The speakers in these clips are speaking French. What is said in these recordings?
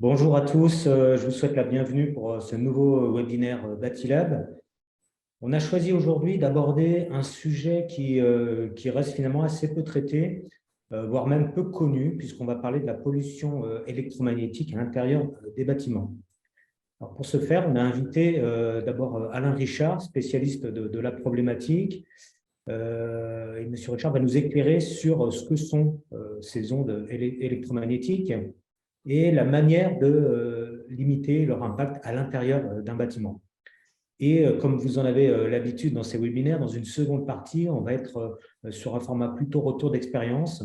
Bonjour à tous, je vous souhaite la bienvenue pour ce nouveau webinaire Batilab. On a choisi aujourd'hui d'aborder un sujet qui reste finalement assez peu traité, voire même peu connu, puisqu'on va parler de la pollution électromagnétique à l'intérieur des bâtiments. Alors pour ce faire, on a invité d'abord Alain Richard, spécialiste de la problématique. Et M. Richard va nous éclairer sur ce que sont ces ondes électromagnétiques et la manière de limiter leur impact à l'intérieur d'un bâtiment. Et comme vous en avez l'habitude dans ces webinaires, dans une seconde partie, on va être sur un format plutôt retour d'expérience.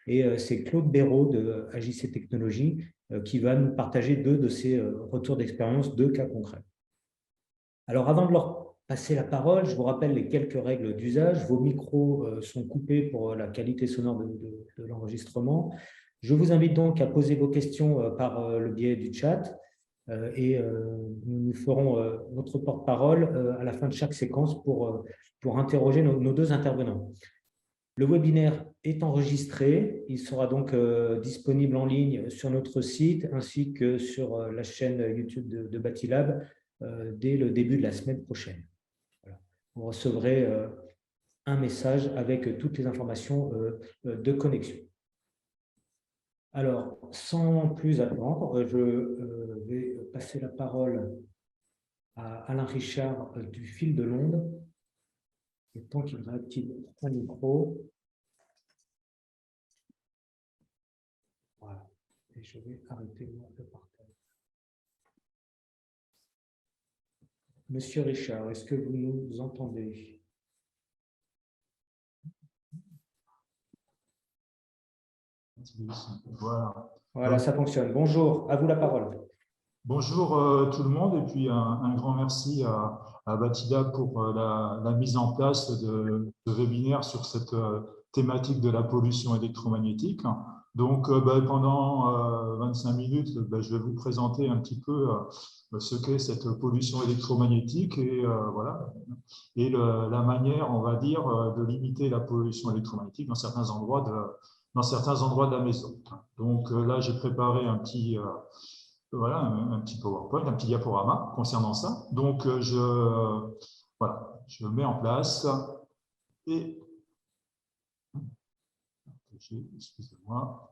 Et c'est Claude Béraud de AJC Technologies qui va nous partager deux de ces retours d'expérience, deux cas concrets. Alors, avant de leur passer la parole, je vous rappelle les quelques règles d'usage. Vos micros sont coupés pour la qualité sonore de l'enregistrement. Je vous invite donc à poser vos questions par le biais du chat et nous ferons notre porte-parole à la fin de chaque séquence pour interroger nos deux intervenants. Le webinaire est enregistré. Il sera donc disponible en ligne sur notre site ainsi que sur la chaîne YouTube de Batilab dès le début de la semaine prochaine. Voilà. Vous recevrez un message avec toutes les informations de connexion. Alors, sans plus attendre, je vais passer la parole à Alain Richard du Fil de l'Onde. Le temps qu'il réactive son micro. Voilà. Et je vais arrêter le partage. Monsieur Richard, est-ce que vous nous entendez? Voilà, ça fonctionne. Bonjour, à vous la parole. Bonjour tout le monde, et puis un grand merci à Batilab pour la mise en place de webinaires sur cette thématique de la pollution électromagnétique. Donc, pendant 25 minutes, je vais vous présenter un petit peu ce qu'est cette pollution électromagnétique et, voilà, et la manière, on va dire, de limiter la pollution électromagnétique dans certains endroits de la maison. Donc là, j'ai préparé un petit voilà, un petit PowerPoint, un petit diaporama concernant ça. Donc, voilà, je le mets en place et excusez-moi.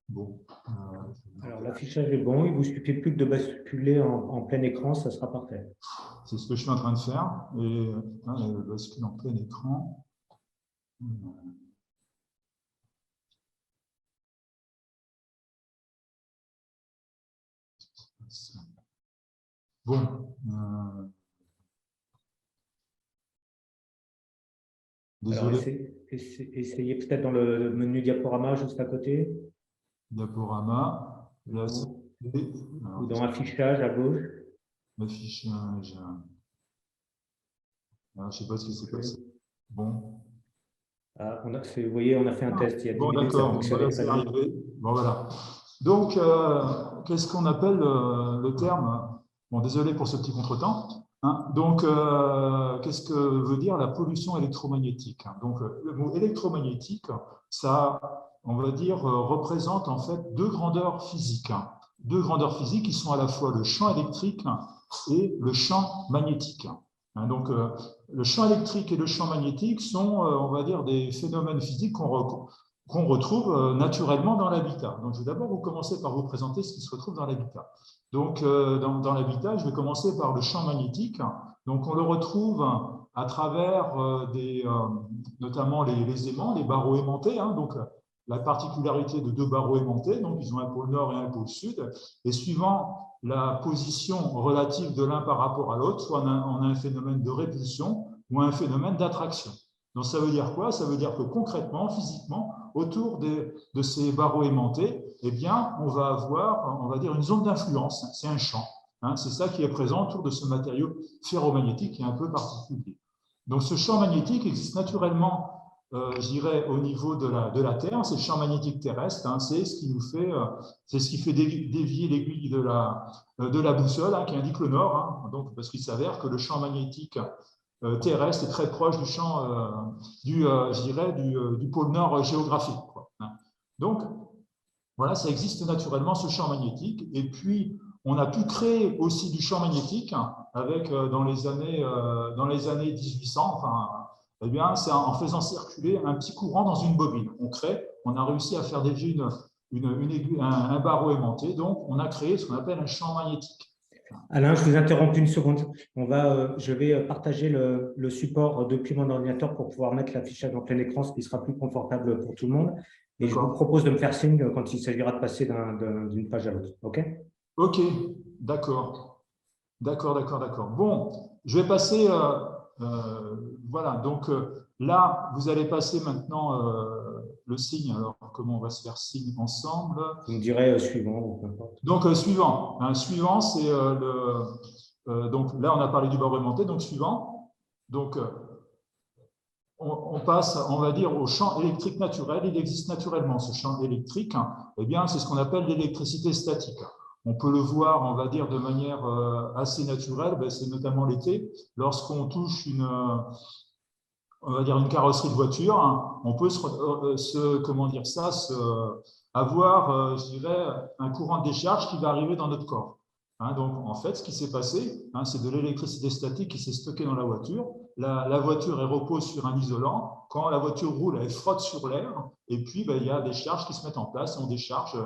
Bon, alors, l'affichage est bon, il ne vous suffit plus que de basculer en plein écran, ça sera parfait. C'est ce que je suis en train de faire. Et bascule en plein écran. Bon. Désolé. Alors, essayez peut-être dans le menu diaporama juste à côté. Diaporama. Là, ou dans affichage à gauche. Affichage. Je ne sais pas ce que c'est passé. Bon. Ah, vous voyez, on a fait un test il y a 10 minutes, ça fonctionnait très bien. Bon, voilà. Donc, qu'est-ce qu'on appelle le terme? Bon, désolé pour ce petit contretemps. Hein. Donc, qu'est-ce que veut dire la pollution électromagnétique? Donc, le mot électromagnétique, ça, on va dire, représente en fait deux grandeurs physiques. Deux grandeurs physiques qui sont à la fois le champ électrique et le champ magnétique. Donc, le champ électrique et le champ magnétique sont, on va dire, des phénomènes physiques qu'on retrouve naturellement dans l'habitat. Donc, je vais d'abord vous commencer par vous présenter ce qui se retrouve dans l'habitat. Donc, dans l'habitat, je vais commencer par le champ magnétique. Donc, on le retrouve à travers notamment les aimants, les barreaux aimantés. Donc, la particularité de deux barreaux aimantés, donc ils ont un pôle nord et un pôle sud, et suivant la position relative de l'un par rapport à l'autre, soit on a un phénomène de répulsion ou un phénomène d'attraction. Donc, ça veut dire quoi? Ça veut dire que concrètement, physiquement, autour de ces barreaux aimantés, eh bien, on va avoir, on va dire, une zone d'influence. C'est un champ. C'est ça qui est présent autour de ce matériau ferromagnétique qui est un peu particulier. Donc, ce champ magnétique existe naturellement je dirais, au niveau de la Terre, c'est le champ magnétique terrestre, hein, c'est ce qui nous fait, c'est ce qui fait dévier l'aiguille de la boussole, hein, qui indique le nord, hein, donc, parce qu'il s'avère que le champ magnétique terrestre est très proche du champ, je dirais, du pôle nord géographique, quoi, hein. Donc, voilà, ça existe naturellement, ce champ magnétique. Et puis, on a pu créer aussi du champ magnétique avec, dans les années 1800, enfin, eh bien, c'est en faisant circuler un petit courant dans une bobine. On a réussi à faire dévier une aiguille, un barreau aimanté. Donc, on a créé ce qu'on appelle un champ magnétique. Alain, je vous interromps une seconde. Je vais partager le support depuis mon ordinateur pour pouvoir mettre l'affichage en plein écran, ce qui sera plus confortable pour tout le monde. Et je vous propose de me faire signe quand il s'agira de passer d'une page à l'autre. OK? OK, d'accord. D'accord. Bon, je vais passer, voilà, donc là, vous allez passer maintenant le signe. Alors, comment on va se faire signe ensemble? Vous me direz suivant ou peu importe. Donc, suivant. Suivant, c'est donc là, on a parlé du barreau aimanté, donc suivant. Donc, on passe, on va dire, au champ électrique naturel. Il existe naturellement ce champ électrique. Eh bien, c'est ce qu'on appelle l'électricité statique. On peut le voir, on va dire, de manière assez naturelle. C'est notamment l'été, lorsqu'on touche on va dire une carrosserie de voiture, hein, on peut comment dire ça, avoir, je dirais, un courant de décharge qui va arriver dans notre corps. Hein, donc, en fait, ce qui s'est passé, hein, c'est de l'électricité statique qui s'est stockée dans la voiture. La voiture, elle repose sur un isolant. Quand la voiture roule, elle frotte sur l'air. Et puis, il y a des charges qui se mettent en place. On décharge,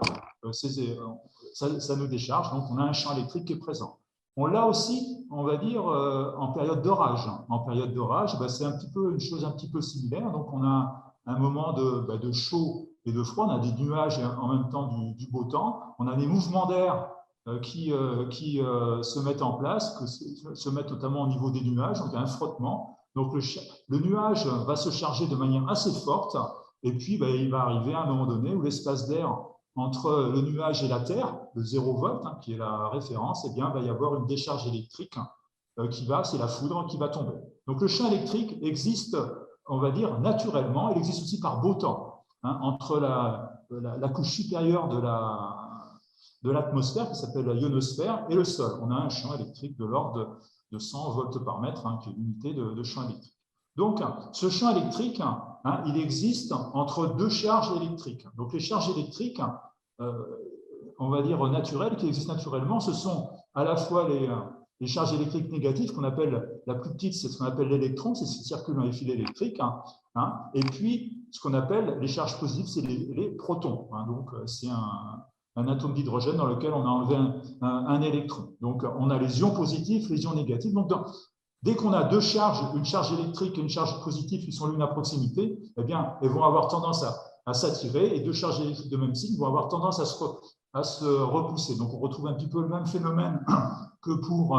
ça nous décharge. Donc, on a un champ électrique qui est présent. On l'a aussi, on va dire, en période d'orage. En période d'orage, c'est un petit peu une chose un petit peu similaire. Donc, on a un moment de chaud et de froid. On a des nuages et en même temps du beau temps. On a des mouvements d'air qui se mettent en place, se mettent notamment au niveau des nuages. Donc, il y a un frottement. Donc, le nuage va se charger de manière assez forte. Et puis, il va arriver à un moment donné où l'espace d'air entre le nuage et la Terre, le 0 volt, hein, qui est la référence, eh bien, il va y avoir une décharge électrique c'est la foudre qui va tomber. Donc, le champ électrique existe, on va dire, naturellement. Il existe aussi par beau temps, hein, entre la couche supérieure de l'atmosphère, qui s'appelle la ionosphère, et le sol. On a un champ électrique de l'ordre de 100 volts par mètre, hein, qui est l'unité de champ électrique. Donc, ce champ électrique, hein, il existe entre deux charges électriques. Donc, les charges électriques, on va dire naturelles, qui existent naturellement, ce sont à la fois les charges électriques négatives, qu'on appelle la plus petite, c'est ce qu'on appelle l'électron, c'est ce qui circule dans les fils électriques, hein, et puis ce qu'on appelle les charges positives, c'est les protons. Hein, donc, c'est un atome d'hydrogène dans lequel on a enlevé un électron. Donc, on a les ions positifs, les ions négatifs. Donc, dès qu'on a deux charges, une charge électrique et une charge positive qui sont l'une à proximité, eh bien, elles vont avoir tendance à s'attirer, et deux charges électriques de même signe vont avoir tendance à se repousser. Donc, on retrouve un petit peu le même phénomène que pour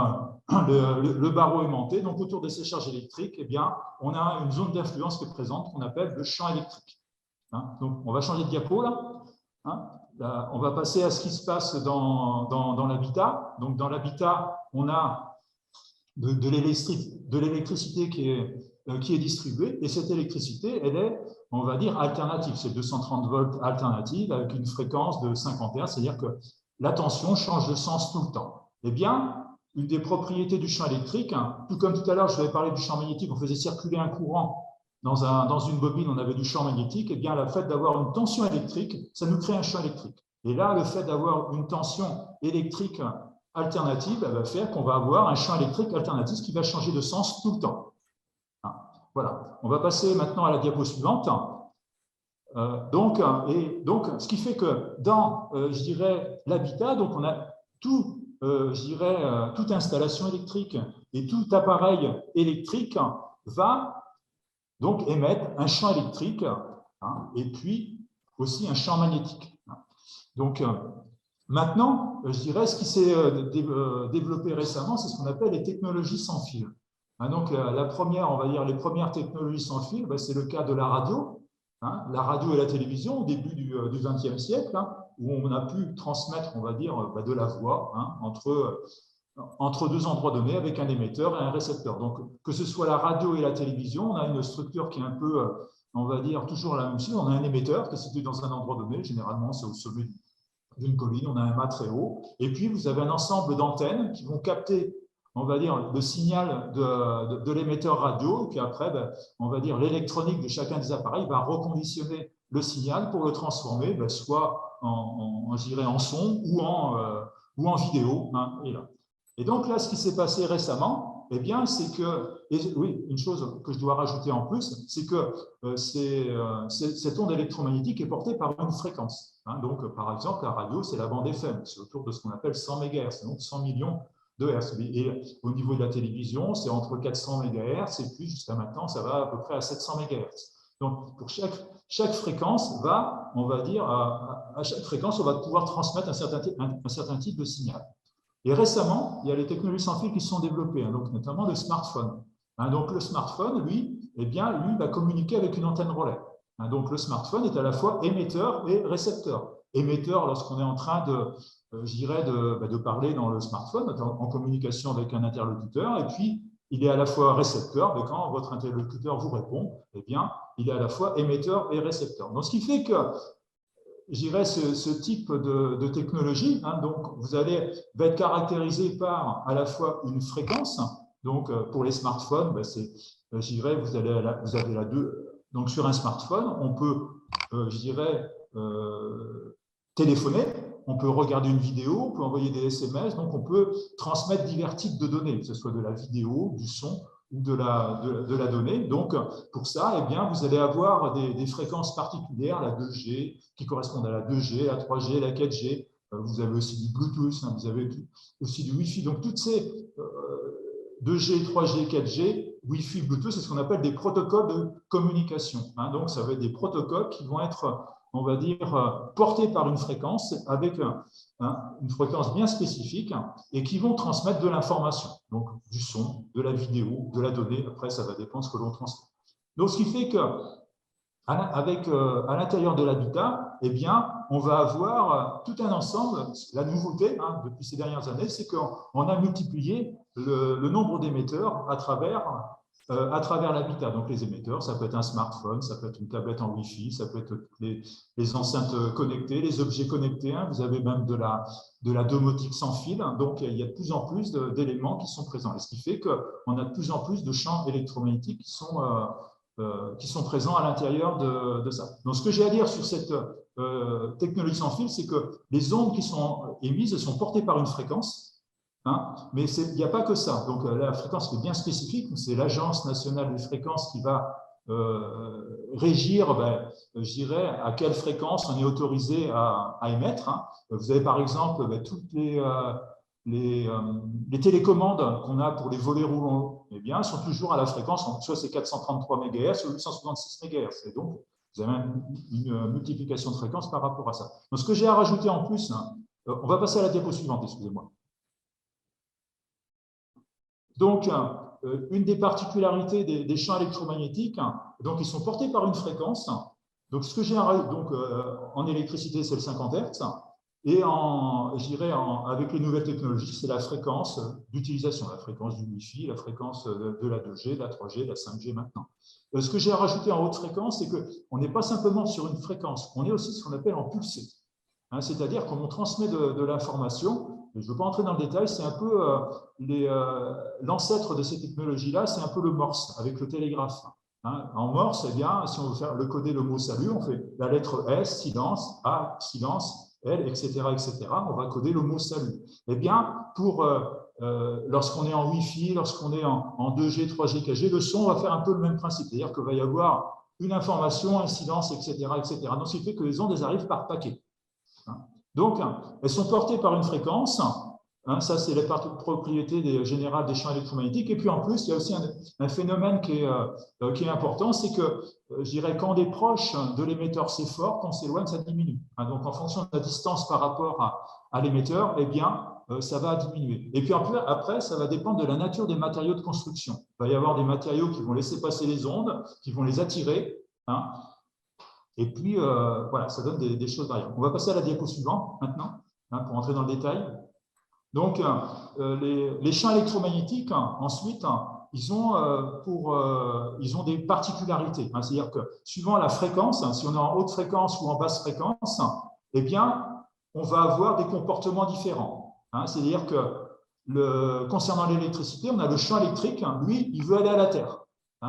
le barreau aimanté. Donc, autour de ces charges électriques, eh bien, on a une zone d'influence qui est présente, qu'on appelle le champ électrique. Hein, donc, on va changer de diapo là. Hein, là, on va passer à ce qui se passe dans l'habitat. Donc, dans l'habitat, on a de l'électricité qui est distribuée, et cette électricité, elle est, on va dire, alternative. C'est 230 volts alternative avec une fréquence de 50 Hz, c'est-à-dire que la tension change de sens tout le temps. Eh bien, une des propriétés du champ électrique, hein, tout comme tout à l'heure, je vous avais parlé du champ magnétique, on faisait circuler un courant dans une bobine, on avait du champ magnétique, eh bien, le fait d'avoir une tension électrique, ça nous crée un champ électrique. Et là, le fait d'avoir une tension électrique alternative, elle va faire qu'on va avoir un champ électrique alternatif qui va changer de sens tout le temps. Voilà. On va passer maintenant à la diapo suivante. Donc, ce qui fait que dans, je dirais, l'habitat, donc on a je dirais, toute installation électrique et tout appareil électrique va donc émettre un champ électrique, hein, et puis aussi un champ magnétique. Donc, maintenant, je dirais, ce qui s'est développé récemment, c'est ce qu'on appelle les technologies sans fil. Donc, la première, on va dire, les premières technologies sans fil, c'est le cas de la radio. Hein, la radio et la télévision au début du XXe siècle, hein, où on a pu transmettre, on va dire, de la voix, hein, entre deux endroits donnés avec un émetteur et un récepteur. Donc, que ce soit la radio et la télévision, on a une structure qui est un peu on va dire toujours la même chose. On a un émetteur qui est situé dans un endroit donné, généralement c'est au sommet d'une colline, on a un mât très haut, et puis vous avez un ensemble d'antennes qui vont capter, on va dire, le signal de l'émetteur radio, puis après, on va dire, l'électronique de chacun des appareils va reconditionner le signal pour le transformer soit en son ou en vidéo. Hein, et donc là, ce qui s'est passé récemment, eh bien, c'est que, oui, une chose que je dois rajouter en plus, c'est que cette onde électromagnétique est portée par une fréquence. Hein, donc, par exemple, la radio, c'est la bande FM, c'est autour de ce qu'on appelle 100 MHz, donc 100 millions de Hertz. Et au niveau de la télévision, c'est entre 400 MHz et puis jusqu'à maintenant, ça va à peu près à 700 MHz. Donc, pour chaque fréquence, on va dire, à chaque fréquence, on va pouvoir transmettre un certain type de signal. Et récemment, il y a les technologies sans fil qui se sont développées, hein, donc notamment le smartphone. Hein, donc le smartphone, lui, va communiquer avec une antenne relais. Hein, donc le smartphone est à la fois émetteur et récepteur. Émetteur lorsqu'on est en train de parler dans le smartphone, en communication avec un interlocuteur, et puis il est à la fois récepteur, mais quand votre interlocuteur vous répond, eh bien, il est à la fois émetteur et récepteur. Donc ce qui fait que ce type de technologie, hein, donc va être caractérisé par à la fois une fréquence. Donc pour les smartphones, vous avez la deux. Donc sur un smartphone, on peut, téléphoner, on peut regarder une vidéo, on peut envoyer des SMS, donc on peut transmettre divers types de données, que ce soit de la vidéo, du son ou de la donnée. Donc, pour ça, eh bien, vous allez avoir des fréquences particulières, la 2G, qui correspondent à la 2G, la 3G, la 4G. Vous avez aussi du Bluetooth, hein, vous avez aussi du Wi-Fi. Donc, toutes ces 2G, 3G, 4G, Wi-Fi, Bluetooth, c'est ce qu'on appelle des protocoles de communication. Hein. Donc, ça va être des protocoles qui vont être, on va dire, portés par une fréquence avec une fréquence bien spécifique et qui vont transmettre de l'information, donc du son, de la vidéo, de la donnée. Après, ça va dépendre de ce que l'on transmet. Donc, ce qui fait que à l'intérieur de l'habitat, eh bien, on va avoir tout un ensemble. La nouveauté, hein, depuis ces dernières années, c'est qu'on a multiplié le nombre d'émetteurs à travers l'habitat. Donc, les émetteurs, ça peut être un smartphone, ça peut être une tablette en Wi-Fi, ça peut être les enceintes connectées, les objets connectés. Hein. Vous avez même de la domotique sans fil. Donc, il y a de plus en plus d'éléments qui sont présents. Et ce qui fait qu'on a de plus en plus de champs électromagnétiques qui sont présents à l'intérieur de ça. Donc, ce que j'ai à dire sur cette technologie sans fil, c'est que les ondes qui sont émises sont portées par une fréquence. Hein, mais il n'y a pas que ça. Donc, la fréquence est bien spécifique. C'est l'Agence nationale des fréquences qui va régir, je dirais, à quelle fréquence on est autorisé à émettre. Hein. Vous avez par exemple toutes les télécommandes qu'on a pour les volets roulants, eh bien, sont toujours à la fréquence, soit c'est 433 MHz, soit 866 MHz. Et donc, vous avez une multiplication de fréquences par rapport à ça. Donc, ce que j'ai à rajouter en plus, hein, on va passer à la diapo suivante, excusez-moi. Donc, une des particularités des champs électromagnétiques, donc ils sont portés par une fréquence. Donc, ce que j'ai en électricité, c'est le 50 Hz. Et avec les nouvelles technologies, c'est la fréquence d'utilisation, la fréquence du Wi-Fi, la fréquence de la 2G, de la 3G, de la 5G maintenant. Ce que j'ai à rajouter en haute fréquence, c'est qu'on n'est pas simplement sur une fréquence, on est aussi ce qu'on appelle en pulsé. Hein, c'est-à-dire qu'on transmet de l'information. Je ne veux pas entrer dans le détail, c'est un peu l'ancêtre de ces technologies-là, c'est un peu le Morse avec le télégraphe. Hein, en Morse, eh bien, si on veut faire coder le mot salut, on fait la lettre S, silence, A, silence, L, etc., etc. On va coder le mot salut. Eh bien, lorsqu'on est en Wi-Fi, lorsqu'on est en 2G, 3G, 4G, le son va faire un peu le même principe. C'est-à-dire qu'il va y avoir une information, un silence, etc., etc. Donc, ce qui fait que les ondes, elles arrivent par paquet. Donc, elles sont portées par une fréquence. Hein, ça, c'est la propriété générale des champs électromagnétiques. Et puis, en plus, il y a aussi un phénomène qui est important, c'est que, je dirais, quand on est proche de l'émetteur, c'est fort, quand on s'éloigne, ça diminue. Hein, donc, en fonction de la distance par rapport à l'émetteur, eh bien, ça va diminuer. Et puis, après, ça va dépendre de la nature des matériaux de construction. Il va y avoir des matériaux qui vont laisser passer les ondes, qui vont les attirer. Hein, et puis, voilà, ça donne des choses variables. On va passer à la diapo suivante maintenant, hein, pour entrer dans le détail. Donc, les champs électromagnétiques, ensuite, ils ont des particularités. C'est-à-dire que suivant la fréquence, si on est en haute fréquence ou en basse fréquence, eh bien, on va avoir des comportements différents. C'est-à-dire que concernant l'électricité, on a le champ électrique, lui, il veut aller à la Terre.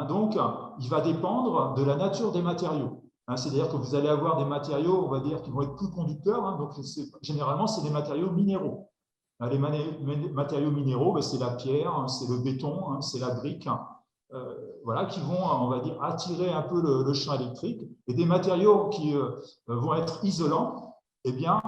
Donc, il va dépendre de la nature des matériaux. C'est-à-dire que vous allez avoir des matériaux, on va dire, qui vont être plus conducteurs. Donc, généralement, c'est des matériaux minéraux. Les matériaux minéraux, c'est la pierre, c'est le béton, c'est la brique, voilà, qui vont, on va dire, attirer un peu le champ électrique. Et des matériaux qui vont être isolants, eh bien,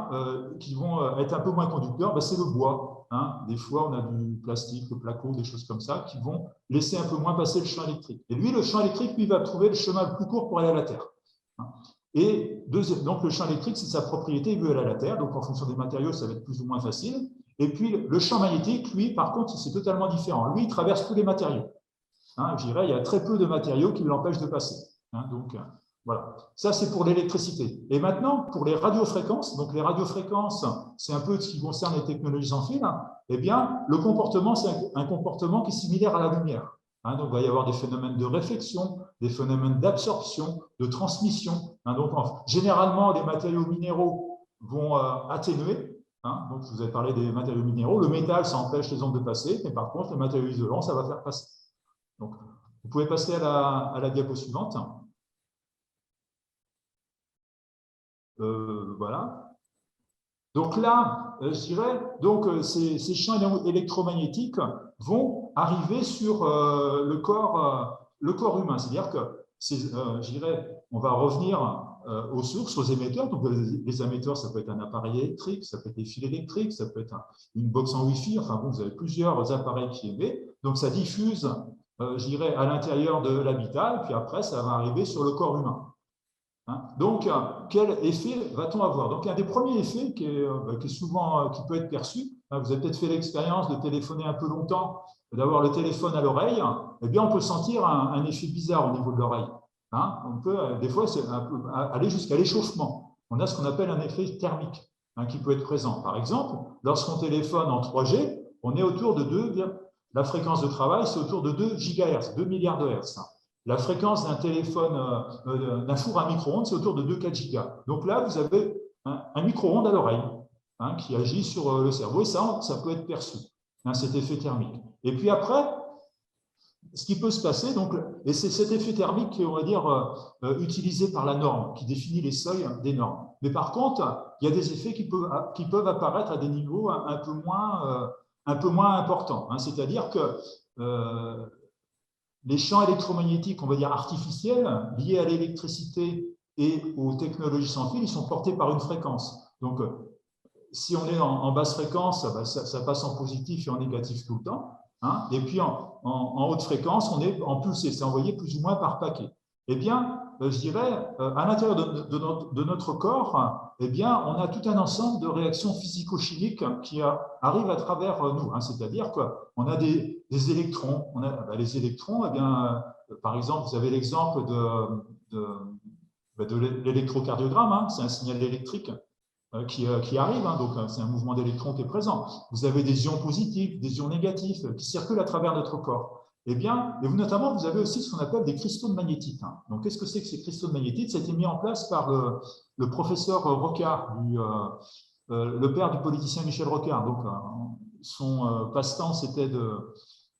qui vont être un peu moins conducteurs, c'est le bois. Des fois, on a du plastique, le placo, des choses comme ça, qui vont laisser un peu moins passer le champ électrique. Et lui, le champ électrique, lui, va trouver le chemin le plus court pour aller à la Terre. Et donc, le champ électrique, c'est sa propriété, il veut aller à la Terre. Donc, en fonction des matériaux, ça va être plus ou moins facile. Et puis, le champ magnétique, lui, par contre, c'est totalement différent. Lui, il traverse tous les matériaux. Je dirais, il y a très peu de matériaux qui l'empêchent de passer. Donc, voilà. Ça, c'est pour l'électricité. Et maintenant, pour les radiofréquences, donc les radiofréquences, c'est un peu ce qui concerne les technologies sans fil, eh bien, le comportement, c'est un comportement qui est similaire à la lumière. Donc, il va y avoir des phénomènes de réflexion, des phénomènes d'absorption, de transmission. Donc, généralement, les matériaux minéraux vont atténuer. Donc, je vous ai parlé des matériaux minéraux. Le métal, ça empêche les ondes de passer, mais par contre, les matériaux isolants, ça va faire passer. Donc, vous pouvez passer à la diapo suivante. Voilà. Donc là, je dirais, donc, ces champs électromagnétiques vont arriver sur le corps humain. C'est-à-dire que, je dirais, on va revenir aux sources, aux émetteurs. Donc, les émetteurs, ça peut être un appareil électrique, ça peut être des fils électriques, ça peut être une box en Wi-Fi. Enfin bon, vous avez plusieurs appareils qui émettent. Donc, ça diffuse, je dirais, à l'intérieur de l'habitat, et puis après, ça va arriver sur le corps humain. Donc, quel effet va-t-on avoir? Donc, un des premiers effets qui peut être perçu, vous avez peut-être fait l'expérience de téléphoner un peu longtemps, d'avoir le téléphone à l'oreille, eh bien, on peut sentir un effet bizarre au niveau de l'oreille. On peut, des fois, aller jusqu'à l'échauffement. On a ce qu'on appelle un effet thermique qui peut être présent. Par exemple, lorsqu'on téléphone en 3G, on est autour de la fréquence de travail, c'est autour de 2 GHz, 2 milliards de Hertz. La fréquence d'un téléphone, d'un four à micro-ondes, c'est autour de 2-4 gigas. Donc là, vous avez un micro-ondes à l'oreille qui agit sur le cerveau. Et ça peut être perçu, cet effet thermique. Et puis après, ce qui peut se passer, donc, et c'est cet effet thermique qui est, on va dire, utilisé par la norme, qui définit les seuils des normes. Mais par contre, il y a des effets qui peuvent apparaître à des niveaux un peu moins importants. C'est-à-dire que les champs électromagnétiques, on va dire artificiels, liés à l'électricité et aux technologies sans fil, ils sont portés par une fréquence. Donc, si on est en basse fréquence, ça passe en positif et en négatif tout le temps. Et puis, en haute fréquence, on est en pulsé, c'est envoyé plus ou moins par paquet. Eh bien, je dirais, à l'intérieur de notre corps, eh bien, on a tout un ensemble de réactions physico-chimiques qui arrivent à travers nous. C'est-à-dire qu'on a des électrons. Les électrons, eh bien, par exemple, vous avez l'exemple de l'électrocardiogramme. C'est un signal électrique qui arrive, donc c'est un mouvement d'électrons qui est présent. Vous avez des ions positifs, des ions négatifs qui circulent à travers notre corps. Eh bien, et notamment, vous avez aussi ce qu'on appelle des cristaux de magnétite. Donc, qu'est-ce que c'est que ces cristaux de magnétite? Ça a été mis en place par le professeur Rocard, le père du politicien Michel Rocard. Donc, son passe-temps, c'était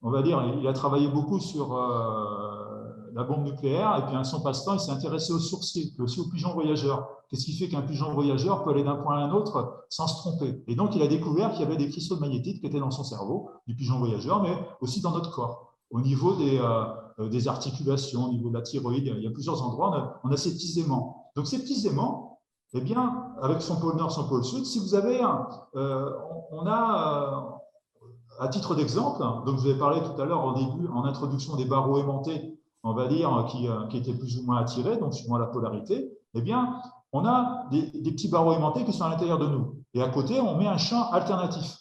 on va dire, il a travaillé beaucoup sur la bombe nucléaire, et puis à son passe-temps, il s'est intéressé aux sourciers, puis aussi aux pigeons voyageurs. Qu'est-ce qui fait qu'un pigeon voyageur peut aller d'un point à un autre sans se tromper? Et donc, il a découvert qu'il y avait des cristaux de magnétite qui étaient dans son cerveau, du pigeon voyageur, mais aussi dans notre corps. Au niveau des articulations, au niveau de la thyroïde, il y a plusieurs endroits, on a ces petits aimants. Donc, ces petits aimants, eh bien, avec son pôle nord, son pôle sud, si vous avez, on a, à titre d'exemple, donc je vous ai parlé tout à l'heure en introduction des barreaux aimantés, on va dire, qui étaient plus ou moins attirés, donc suivant la polarité, eh bien, on a des petits barreaux aimantés qui sont à l'intérieur de nous. Et à côté, on met un champ alternatif,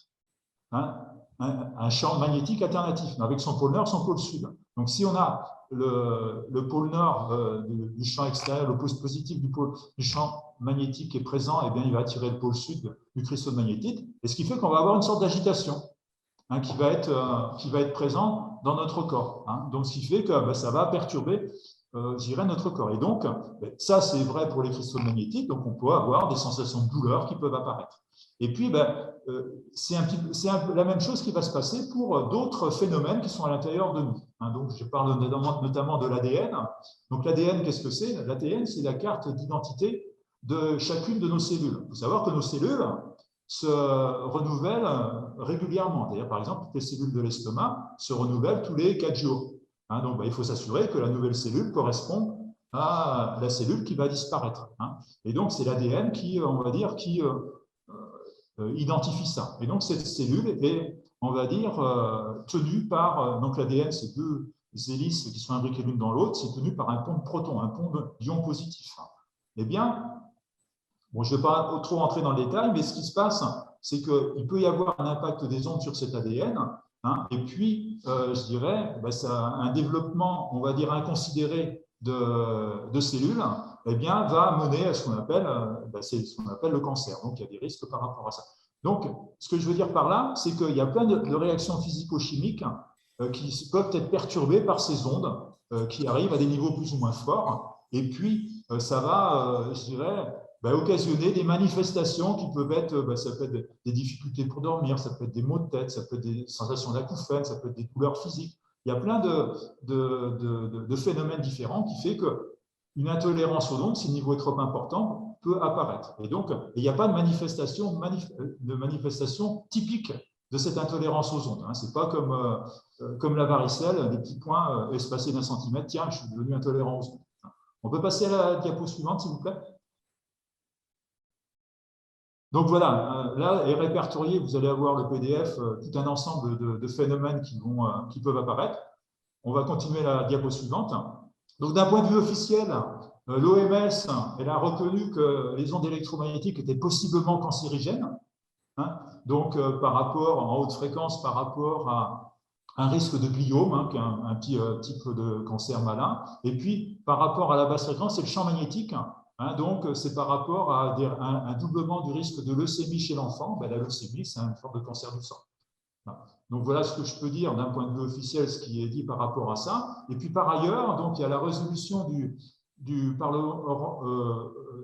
un champ magnétique alternatif, avec son pôle nord, son pôle sud. Donc, si on a le pôle nord du champ extérieur, le pôle positif du champ magnétique qui est présent, eh bien, il va attirer le pôle sud du cristaux de magnétite, et ce qui fait qu'on va avoir une sorte d'agitation. hein, qui va être présent dans notre corps. Hein. Donc, ce qui fait que ça va perturber, je dirais, notre corps. Et donc, ça, c'est vrai pour les cristaux magnétiques. Donc, on peut avoir des sensations de douleur qui peuvent apparaître. Et puis, c'est la même chose qui va se passer pour d'autres phénomènes qui sont à l'intérieur de nous. Hein. Donc, je parle notamment de l'ADN. Donc, l'ADN, qu'est-ce que c'est? L'ADN, c'est la carte d'identité de chacune de nos cellules. Il faut savoir que nos cellules se renouvellent régulièrement. D'ailleurs, par exemple, toutes les cellules de l'estomac se renouvellent tous les 4 jours. Hein. Donc, il faut s'assurer que la nouvelle cellule correspond à la cellule qui va disparaître. Hein. Et donc, c'est l'ADN qui, on va dire, qui identifie ça. Et donc, cette cellule est, on va dire, tenue par, donc l'ADN, c'est 2 hélices qui sont imbriquées l'une dans l'autre, c'est tenu par un pont de protons, un pont d'ion positif. Eh bien, bon, je ne vais pas trop entrer dans le détail, mais ce qui se passe, c'est qu'il peut y avoir un impact des ondes sur cet ADN, hein, et puis, je dirais, un développement, on va dire, inconsidéré de cellules, eh bien, va mener à ce qu'on appelle, le cancer. Donc, il y a des risques par rapport à ça. Donc, ce que je veux dire par là, c'est qu'il y a plein de réactions physico-chimiques qui peuvent être perturbées par ces ondes qui arrivent à des niveaux plus ou moins forts. Et puis, ça va, je dirais, occasionner des manifestations qui peuvent être, ça peut être des difficultés pour dormir, ça peut être des maux de tête, ça peut être des sensations d'acouphènes, ça peut être des douleurs physiques. Il y a plein de phénomènes différents qui fait qu'une intolérance aux ondes, si le niveau est trop important, peut apparaître. Et donc, il n'y a pas de manifestation typique de cette intolérance aux ondes. Ce n'est pas comme la varicelle, des petits points espacés d'1 centimètre. Tiens, je suis devenu intolérant aux ondes. On peut passer à la diapo suivante, s'il vous plaît. Donc voilà, là est répertorié, vous allez avoir le PDF, tout un ensemble de phénomènes qui peuvent apparaître. On va continuer la diapo suivante. Donc d'un point de vue officiel, l'OMS, elle a reconnu que les ondes électromagnétiques étaient possiblement cancérigènes. Hein, donc par rapport, en haute fréquence, par rapport à un risque de gliome, hein, qui est un petit type de cancer malin. Et puis par rapport à la basse fréquence, c'est le champ magnétique. Hein, donc, c'est par rapport à un doublement du risque de leucémie chez l'enfant. La leucémie, c'est une forme de cancer du sang. Donc, voilà ce que je peux dire d'un point de vue officiel, ce qui est dit par rapport à ça. Et puis, par ailleurs, donc, il y a la résolution du Parlement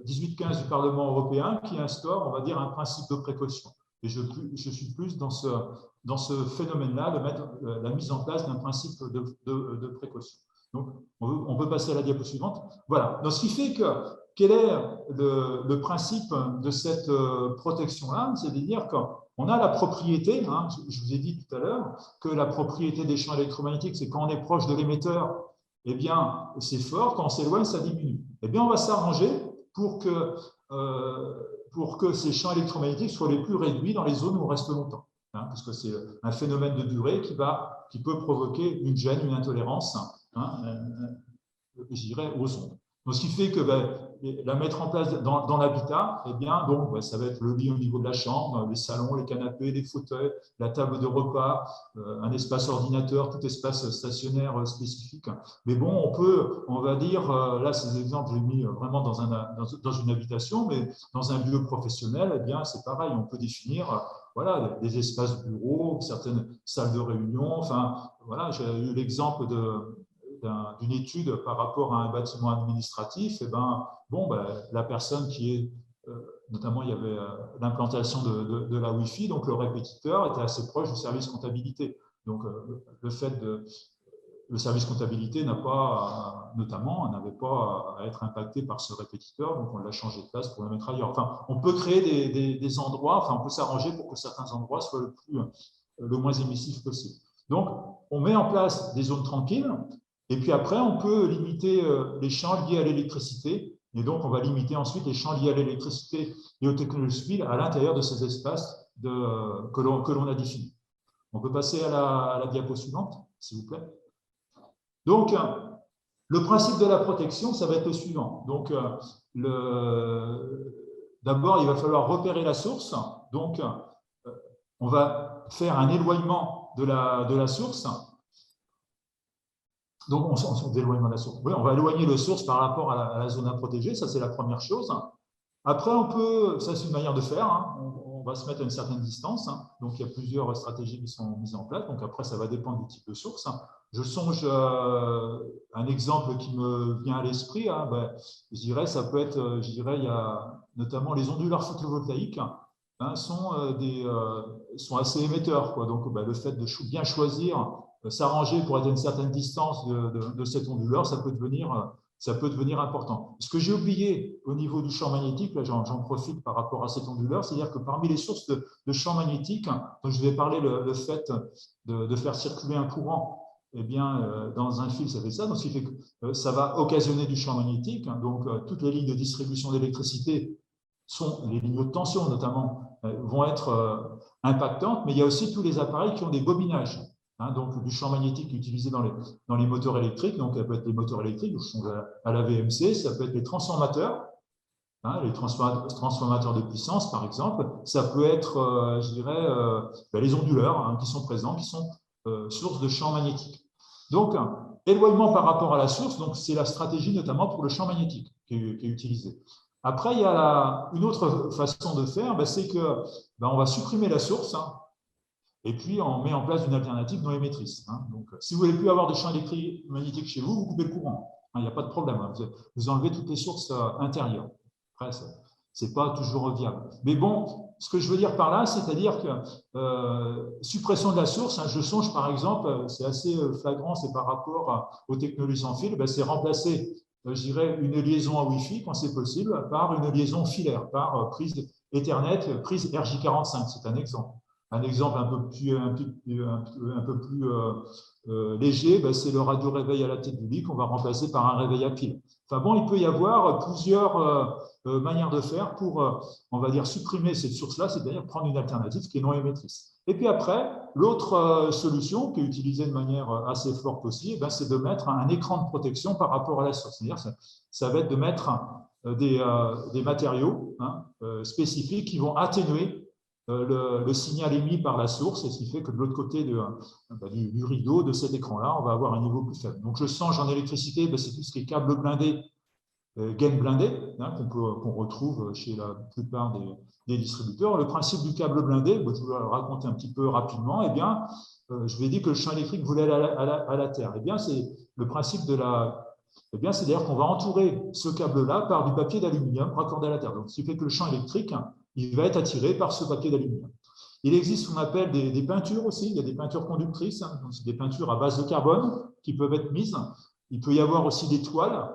1815 du Parlement européen qui instaure, on va dire, un principe de précaution. Et je suis plus dans ce phénomène-là, la mise en place d'un principe de précaution. Donc, on peut passer à la diapo suivante. Voilà. Donc, ce qui fait que quel est le principe de cette protection-là? C'est-à-dire qu'on a la propriété, hein, je vous ai dit tout à l'heure, que la propriété des champs électromagnétiques, c'est quand on est proche de l'émetteur, eh bien, c'est fort, quand on s'éloigne, ça diminue. Eh bien, on va s'arranger pour que ces champs électromagnétiques soient les plus réduits dans les zones où on reste longtemps. Hein, parce que c'est un phénomène de durée qui peut provoquer une gêne, une intolérance, hein, je dirais, aux ondes. Donc, ce qui fait que la mettre en place dans l'habitat, eh bien, donc, ça va être le lit au niveau de la chambre, les salons, les canapés, les fauteuils, la table de repas, un espace ordinateur, tout espace stationnaire spécifique. Mais bon, on va dire, là, ces exemples, j'ai mis vraiment dans une habitation, mais dans un lieu professionnel, eh bien, c'est pareil, on peut définir voilà, des espaces bureaux, certaines salles de réunion. Enfin, voilà, j'ai eu l'exemple d'une étude par rapport à un bâtiment administratif, et la personne qui est, notamment il y avait l'implantation de la Wi-Fi, donc le répétiteur était assez proche du service comptabilité. Donc le service comptabilité n'avait pas à être impacté par ce répétiteur, donc on l'a changé de place pour le mettre ailleurs. Enfin, on peut créer des endroits, enfin on peut s'arranger pour que certains endroits soient le moins émissifs possible. Donc on met en place des zones tranquilles. Et puis après, on peut limiter les champs liés à l'électricité. Et donc, on va limiter ensuite les champs liés à l'électricité et aux technologies civiles à l'intérieur de ces espaces que l'on a définis. On peut passer à la diapo suivante, s'il vous plaît. Donc, le principe de la protection, ça va être le suivant. Donc, d'abord, il va falloir repérer la source. Donc, on va faire un éloignement de la source. Donc, on éloigne la source. Oui, on va éloigner la source par rapport à la zone à protéger, ça c'est la première chose. Après, ça c'est une manière de faire, hein. on va se mettre à une certaine distance. Donc, il y a plusieurs stratégies qui sont mises en place. Donc, après, ça va dépendre du type de source. Je songe un exemple qui me vient à l'esprit. Je dirais, ça peut être, je dirais, il y a notamment les onduleurs photovoltaïques sont assez émetteurs, quoi. Donc, le fait de bien choisir, s'arranger pour être à une certaine distance de cet onduleur, ça peut devenir important. Ce que j'ai oublié au niveau du champ magnétique, là j'en profite par rapport à cet onduleur, c'est-à-dire que parmi les sources de champ magnétique, dont je vais parler le fait de faire circuler un courant, eh bien, dans un fil, ça fait ça, donc ce qui fait que ça va occasionner du champ magnétique. Donc, toutes les lignes de distribution d'électricité les lignes de tension notamment, vont être impactantes, mais il y a aussi tous les appareils qui ont des bobinages. Donc, du champ magnétique utilisé dans les moteurs électriques. Donc, ça peut être les moteurs électriques, je songe à la VMC, ça peut être les transformateurs, les transformateurs de puissance, par exemple. Ça peut être, je dirais, les onduleurs qui sont présents, qui sont source de champ magnétique. Donc, éloignement par rapport à la source, c'est la stratégie notamment pour le champ magnétique qui est utilisée. Après, il y a une autre façon de faire, c'est que on va supprimer la source, et puis on met en place une alternative non émettrice. Donc, si vous ne voulez plus avoir de champ électromagnétique chez vous, vous coupez le courant. Il n'y a pas de problème. Vous enlevez toutes les sources intérieures. Après, ce n'est pas toujours viable. Mais bon, ce que je veux dire par là, c'est-à-dire que suppression de la source, je songe par exemple, c'est assez flagrant, c'est par rapport aux technologies sans fil, c'est remplacer, je dirais, une liaison à Wi-Fi, quand c'est possible, par une liaison filaire, par prise Ethernet, prise RJ45. C'est un exemple. Un exemple un peu plus léger, c'est le radio-réveil à la tête du lit qu'on va remplacer par un réveil à pile. Enfin bon, il peut y avoir plusieurs manières de faire pour, on va dire, supprimer cette source-là, c'est-à-dire prendre une alternative qui est non émettrice. Et puis après, l'autre solution qui est utilisée de manière assez forte aussi, c'est de mettre un écran de protection par rapport à la source. C'est-à-dire ça va être de mettre des matériaux spécifiques qui vont atténuer le signal émis par la source, et ce qui fait que de l'autre côté du rideau de cet écran-là, on va avoir un niveau plus faible. Donc, je songe en électricité, c'est tout ce qui est câble blindé, gain blindé, qu'on retrouve chez la plupart des distributeurs. Le principe du câble blindé, je vais le raconter un petit peu rapidement. Eh bien, je vais dire que le champ électrique voulait aller à la Terre. Eh bien, c'est le principe c'est d'ailleurs qu'on va entourer ce câble-là par du papier d'aluminium raccordé à la Terre. Donc, ce qui fait que le champ électrique, il va être attiré par ce papier d'aluminium. Il existe ce qu'on appelle des peintures aussi. Il y a des peintures conductrices, donc c'est des peintures à base de carbone qui peuvent être mises. Il peut y avoir aussi des toiles.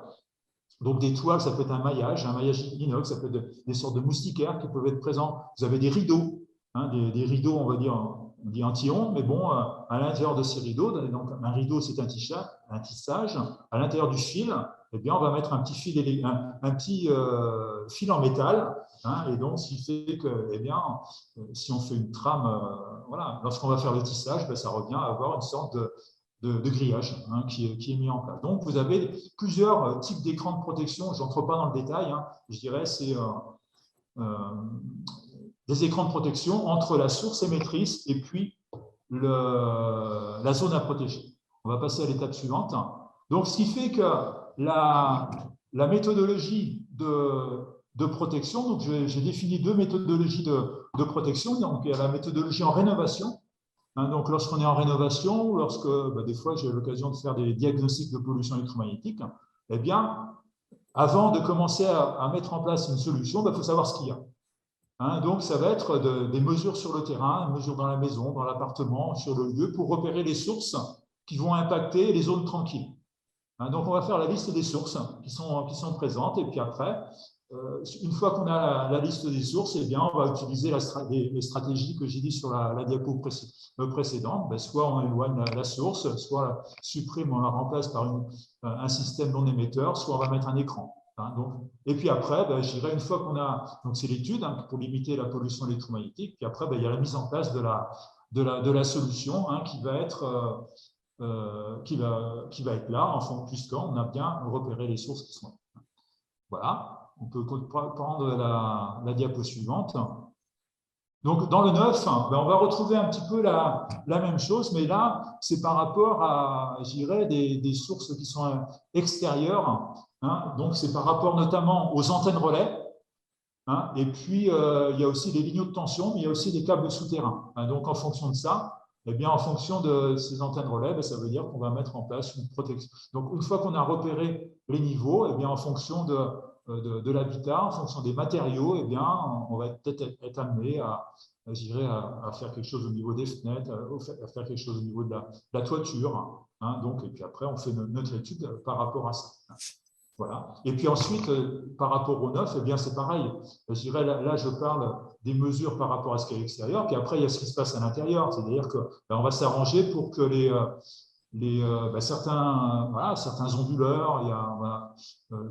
Donc, des toiles, ça peut être un maillage inox, ça peut être des sortes de moustiquaires qui peuvent être présents. Vous avez des rideaux, des rideaux, on dit anti-ondes, mais bon, à l'intérieur de ces rideaux, donc un rideau, c'est un tissage. À l'intérieur du fil, eh bien, on va mettre un petit fil en métal, et donc, ce qui fait que, eh bien, si on fait une trame, lorsqu'on va faire le tissage, ça revient à avoir une sorte de grillage qui est mis en place. Donc, vous avez plusieurs types d'écrans de protection. Je n'entre pas dans le détail. Je dirais c'est des écrans de protection entre la source émettrice et puis la zone à protéger. On va passer à l'étape suivante. Donc, ce qui fait que la méthodologie de protection, donc j'ai défini deux méthodologies de protection. Donc, il y a la méthodologie en rénovation. Donc, lorsqu'on est en rénovation, ou lorsque des fois j'ai l'occasion de faire des diagnostics de pollution électromagnétique, eh bien, avant de commencer à mettre en place une solution, il faut savoir ce qu'il y a. Donc, ça va être des mesures sur le terrain, des mesures dans la maison, dans l'appartement, sur le lieu, pour repérer les sources qui vont impacter les zones tranquilles. Donc, on va faire la liste des sources qui sont présentes, et puis après, une fois qu'on a la liste des sources, eh bien, on va utiliser les stratégies que j'ai dit sur la diapo précédente. Soit on éloigne la source, soit on la supprime, on la remplace par un système non émetteur, soit on va mettre un écran. Et puis après, je dirais, une fois qu'on a, donc c'est l'étude pour limiter la pollution électromagnétique, puis après, il y a la mise en place de la solution qui va être là, puisqu'on a bien repéré les sources qui sont là. Voilà. On peut prendre la diapo suivante. Donc, dans le 9, on va retrouver un petit peu la même chose, mais là, c'est par rapport à, je dirais, des sources qui sont extérieures. Donc, c'est par rapport notamment aux antennes relais. hein. Et puis, il y a aussi des lignes de tension, mais il y a aussi des câbles souterrains, hein. Donc, en fonction de ça, eh bien, en fonction de ces antennes relais, ça veut dire qu'on va mettre en place une protection. Donc, une fois qu'on a repéré les niveaux, eh bien, en fonction de l'habitat, en fonction des matériaux, eh bien, on va peut-être être amené à faire quelque chose au niveau des fenêtres, à faire quelque chose au niveau de la toiture, hein. Donc, et puis après, on fait notre étude par rapport à ça. Voilà. Et puis ensuite, par rapport au neuf, eh bien, c'est pareil. Je dirais, là, je parle des mesures par rapport à ce qu'il y a à l'extérieur, puis après, il y a ce qui se passe à l'intérieur. C'est-à-dire qu'on va s'arranger pour que certains onduleurs, il y a,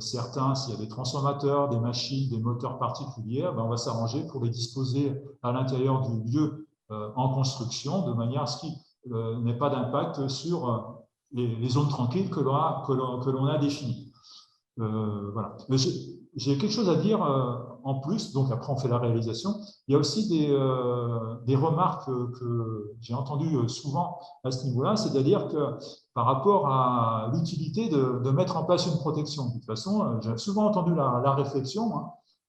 certains, s'il y a des transformateurs, des machines, des moteurs particuliers, on va s'arranger pour les disposer à l'intérieur du lieu en construction, de manière à ce qu'il n'ait pas d'impact sur les zones tranquilles que l'on a définies. Voilà. J'ai quelque chose à dire en plus, donc après on fait la réalisation. Il y a aussi des remarques que j'ai entendues souvent à ce niveau-là, c'est-à-dire que par rapport à l'utilité de mettre en place une protection. De toute façon, j'ai souvent entendu la réflexion,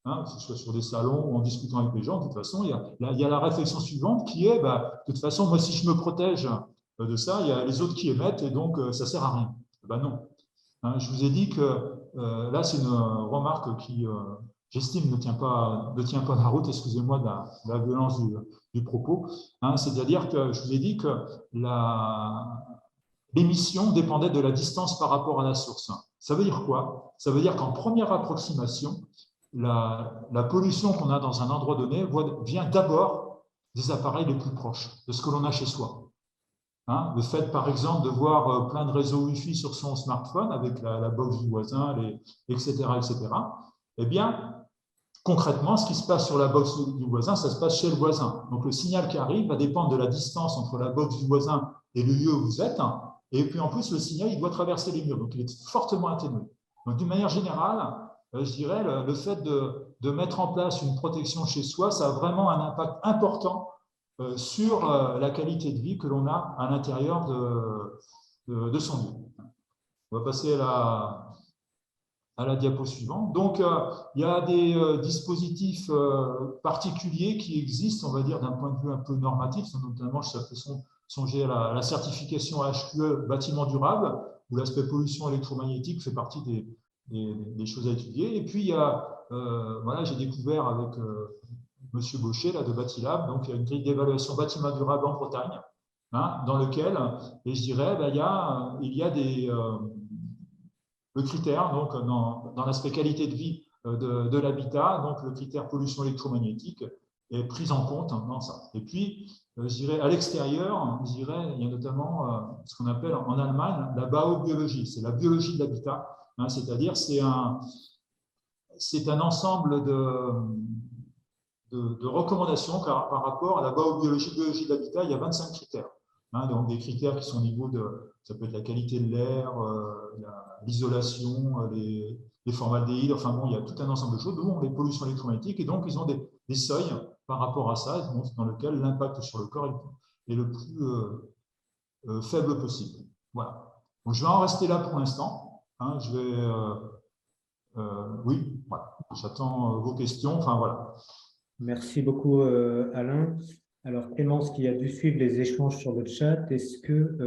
que ce soit sur des salons ou en discutant avec les gens. De toute façon, il y a la réflexion suivante qui est, de toute façon, moi si je me protège de ça, il y a les autres qui émettent et donc ça ne sert à rien. Non. Je vous ai dit que là, c'est une remarque qui, j'estime, ne tient pas la route, excusez-moi de la violence du propos. C'est-à-dire que je vous ai dit que l'émission dépendait de la distance par rapport à la source. Ça veut dire quoi? Ça veut dire qu'en première approximation, la pollution qu'on a dans un endroit donné vient d'abord des appareils les plus proches, de ce que l'on a chez soi. Le fait, par exemple, de voir plein de réseaux Wi-Fi sur son smartphone avec la box du voisin, etc., eh bien, concrètement, ce qui se passe sur la box du voisin, ça se passe chez le voisin. Donc, le signal qui arrive va dépendre de la distance entre la box du voisin et le lieu où vous êtes. Et puis, en plus, le signal, il doit traverser les murs. Donc, il est fortement atténué. Donc, d'une manière générale, je dirais, le fait de mettre en place une protection chez soi, ça a vraiment un impact important sur la qualité de vie que l'on a à l'intérieur de son lieu. On va passer à la diapo suivante. Donc, il y a des dispositifs particuliers qui existent, on va dire, d'un point de vue un peu normatif, notamment, ça fait songer à la certification HQE bâtiment durable, où l'aspect pollution électromagnétique fait partie des choses à étudier. Et puis, il y a, j'ai découvert avec Monsieur Baucher, là, de Batilab, donc il y a une grille d'évaluation bâtiment durable en Bretagne, dans lequel, et je dirais, il y a le critère, donc dans l'aspect qualité de vie de l'habitat, donc le critère pollution électromagnétique est pris en compte dans ça. Et puis, je dirais, à l'extérieur, je dirais, il y a notamment ce qu'on appelle en Allemagne la baubiologie, c'est la biologie de l'habitat, c'est-à-dire c'est un ensemble de recommandations par rapport à la biologie de l'habitat. Il y a 25 critères. Donc des critères qui sont au niveau ça peut être la qualité de l'air, l'isolation, les formaldéhydes, enfin bon, il y a tout un ensemble de choses, dont les pollutions électromagnétiques, et donc ils ont des seuils par rapport à ça, dans lequel l'impact sur le corps est le plus faible possible. Voilà. Donc, je vais en rester là pour l'instant. Oui, voilà. J'attends vos questions. Enfin, voilà. Merci beaucoup, Alain. Alors, Clémence, qui a dû suivre les échanges sur le chat, est-ce que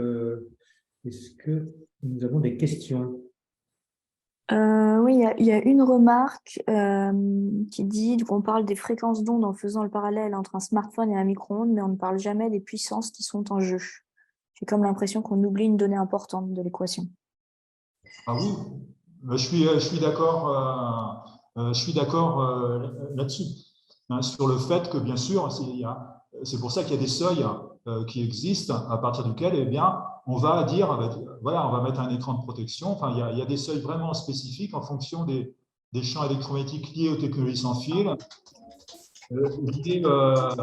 nous avons des questions? Oui, il y a une remarque qui dit qu'on parle des fréquences d'ondes en faisant le parallèle entre un smartphone et un micro-ondes, mais on ne parle jamais des puissances qui sont en jeu. J'ai comme l'impression qu'on oublie une donnée importante de l'équation. Ah oui, je suis d'accord là-dessus. Sur le fait que, bien sûr, c'est pour ça qu'il y a des seuils qui existent, à partir duquel, eh bien, on va dire, voilà, on va mettre un écran de protection. Enfin, il y a des seuils vraiment spécifiques en fonction des champs électromagnétiques liés aux technologies sans fil, liés à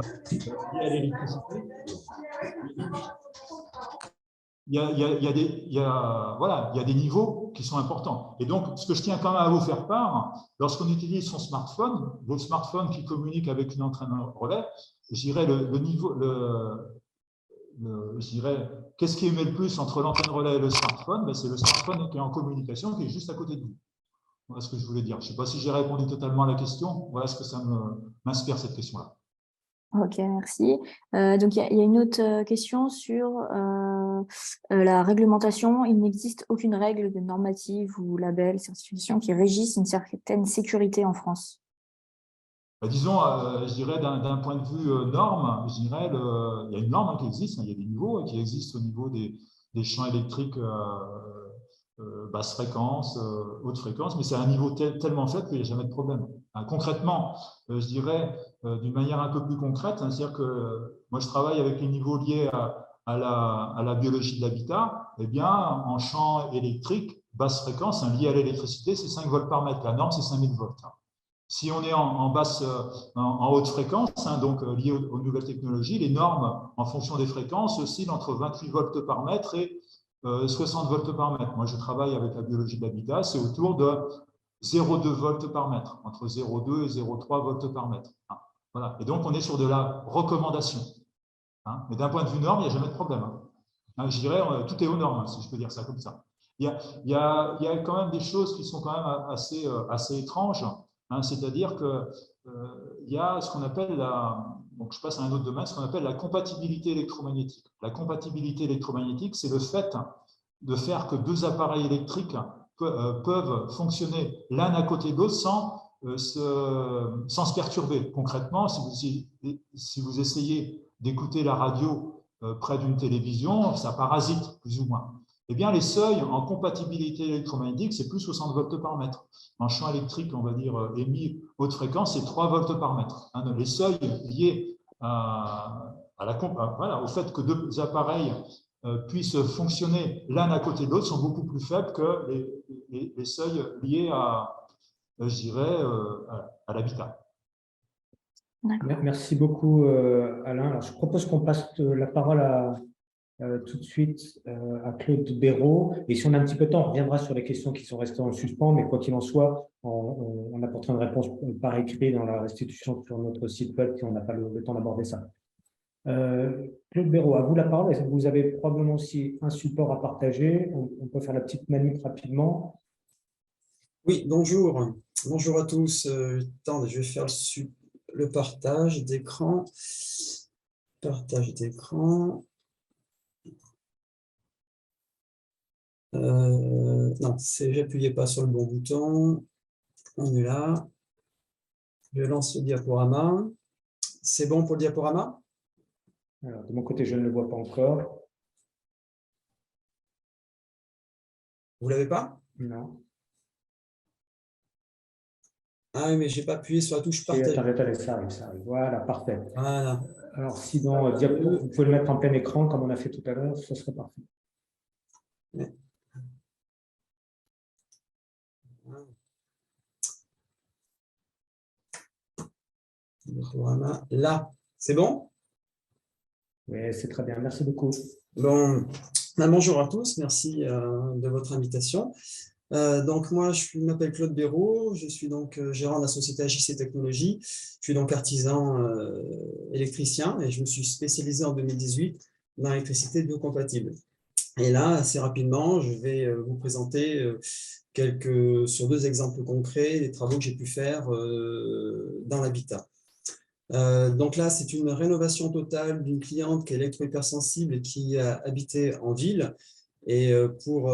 l'électricité. Il y a des niveaux qui sont importants. Et donc, ce que je tiens quand même à vous faire part, lorsqu'on utilise son smartphone, votre smartphone qui communique avec une antenne relais, je dirais le niveau, je dirais, qu'est-ce qui émet le plus entre l'antenne relais et le smartphone? C'est le smartphone qui est en communication, qui est juste à côté de vous. Voilà ce que je voulais dire. Je ne sais pas si j'ai répondu totalement à la question. Voilà ce que ça m'inspire, cette question-là. Ok, merci. Donc, il y a une autre question sur la réglementation. Il n'existe aucune règle de normative ou label, certification qui régisse une certaine sécurité en France. Disons, je dirais d'un point de vue norme, je dirais, il y a une norme qui existe, il y a des niveaux qui existent au niveau des champs électriques basse fréquence, haute fréquence, mais c'est un niveau tellement faible qu'il n'y a jamais de problème. Concrètement, je dirais d'une manière un peu plus concrète, c'est-à-dire que moi je travaille avec les niveaux liés à la biologie de l'habitat, eh bien en champ électrique basse fréquence, lié à l'électricité, c'est 5 volts par mètre. La norme, c'est 5000 volts. Si on est en haute fréquence, donc lié aux nouvelles technologies, les normes en fonction des fréquences oscillent entre 28 volts par mètre et 60 volts par mètre. Moi, je travaille avec la biologie de l'habitat, c'est autour de 0,2 volts par mètre, entre 0,2 et 0,3 volts par mètre. Voilà. Et donc, on est sur de la recommandation. Mais d'un point de vue norme, il n'y a jamais de problème. Je dirais, tout est aux normes, si je peux dire ça comme ça. Il y a quand même des choses qui sont quand même assez étranges. C'est-à-dire qu'il y a ce qu'on appelle donc je passe à un autre domaine, ce qu'on appelle la compatibilité électromagnétique. La compatibilité électromagnétique, c'est le fait de faire que deux appareils électriques peuvent fonctionner l'un à côté de l'autre sans se perturber. Concrètement, si vous essayez d'écouter la radio près d'une télévision, ça parasite plus ou moins. Eh bien, les seuils en compatibilité électromagnétique, c'est plus 60 volts par mètre. En champ électrique, on va dire émis haute fréquence, c'est 3 volts par mètre. Les seuils liés au fait que deux appareils puissent fonctionner l'un à côté de l'autre sont beaucoup plus faibles que les seuils liés je dirais, à l'habitat. Merci beaucoup, Alain. Alors, je propose qu'on passe la parole tout de suite à Claude Béraud. Et si on a un petit peu de temps, on reviendra sur les questions qui sont restées en suspens, mais quoi qu'il en soit, on apportera une réponse par écrit dans la restitution sur notre site web si on n'a pas le temps d'aborder ça. Claude Béraud, à vous la parole. Vous avez probablement aussi un support à partager. On peut faire la petite manip rapidement. Oui, bonjour. Bonjour à tous. Attendez, je vais faire le partage d'écran. Partage d'écran. Non, j'appuyais pas sur le bon bouton. On est là. Je lance le diaporama. C'est bon pour le diaporama? Alors, de mon côté, je ne le vois pas encore. Vous l'avez pas? Non. Ah oui, mais je n'ai pas appuyé sur la touche partage. Attendez, ça arrive. Voilà, parfait. Voilà. Alors, sinon, vous pouvez le mettre en plein écran, comme on a fait tout à l'heure, ce serait parfait. Ouais. Là, c'est bon? Oui, c'est très bien. Merci beaucoup. Bon, bonjour à tous. Merci de votre invitation. Donc moi, je m'appelle Claude Béraud, je suis donc gérant de la société AJC Technologies. Je suis donc artisan électricien et je me suis spécialisé en 2018 dans l'électricité biocompatible. Et là, assez rapidement, je vais vous présenter sur 2 exemples concrets des travaux que j'ai pu faire dans l'habitat. Donc là, c'est une rénovation totale d'une cliente qui est électro-hypersensible et qui a habité en ville. Et pour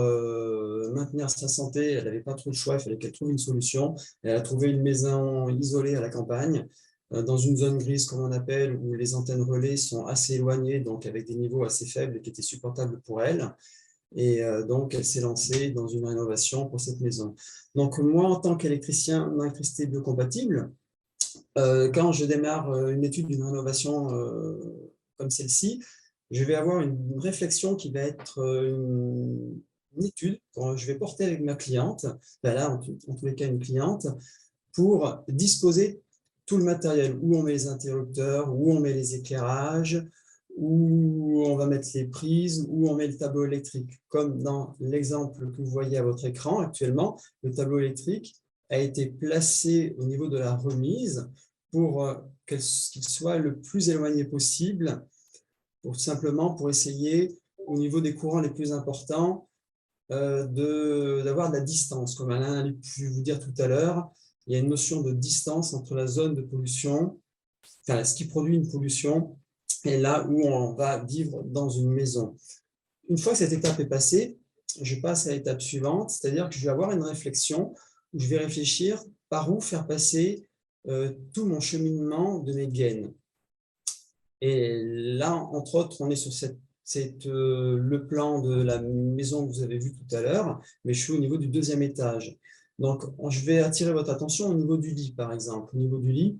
maintenir sa santé, elle n'avait pas trop de choix, il fallait qu'elle trouve une solution. Elle a trouvé une maison isolée à la campagne, dans une zone grise, comme on appelle, où les antennes relais sont assez éloignées, donc avec des niveaux assez faibles et qui étaient supportables pour elle. Et donc, elle s'est lancée dans une rénovation pour cette maison. Donc, moi, en tant qu'électricien en électricité biocompatible, quand je démarre une étude d'une rénovation comme celle-ci, je vais avoir une réflexion qui va être une étude que je vais porter avec ma cliente, là, en tous les cas une cliente, pour disposer tout le matériel, où on met les interrupteurs, où on met les éclairages, où on va mettre les prises, où on met le tableau électrique. Comme dans l'exemple que vous voyez à votre écran actuellement, le tableau électrique a été placé au niveau de la remise pour qu'il soit le plus éloigné possible, simplement pour essayer, au niveau des courants les plus importants, d'avoir de la distance. Comme Alain a pu vous dire tout à l'heure, il y a une notion de distance entre la zone de pollution, enfin, ce qui produit une pollution, et là où on va vivre dans une maison. Une fois que cette étape est passée, je passe à l'étape suivante, c'est-à-dire que je vais avoir une réflexion où je vais réfléchir par où faire passer tout mon cheminement de mes gaines. Et là, entre autres, on est sur le plan de la maison que vous avez vu tout à l'heure, mais je suis au niveau du deuxième étage. Donc, je vais attirer votre attention au niveau du lit, par exemple. Au niveau du lit,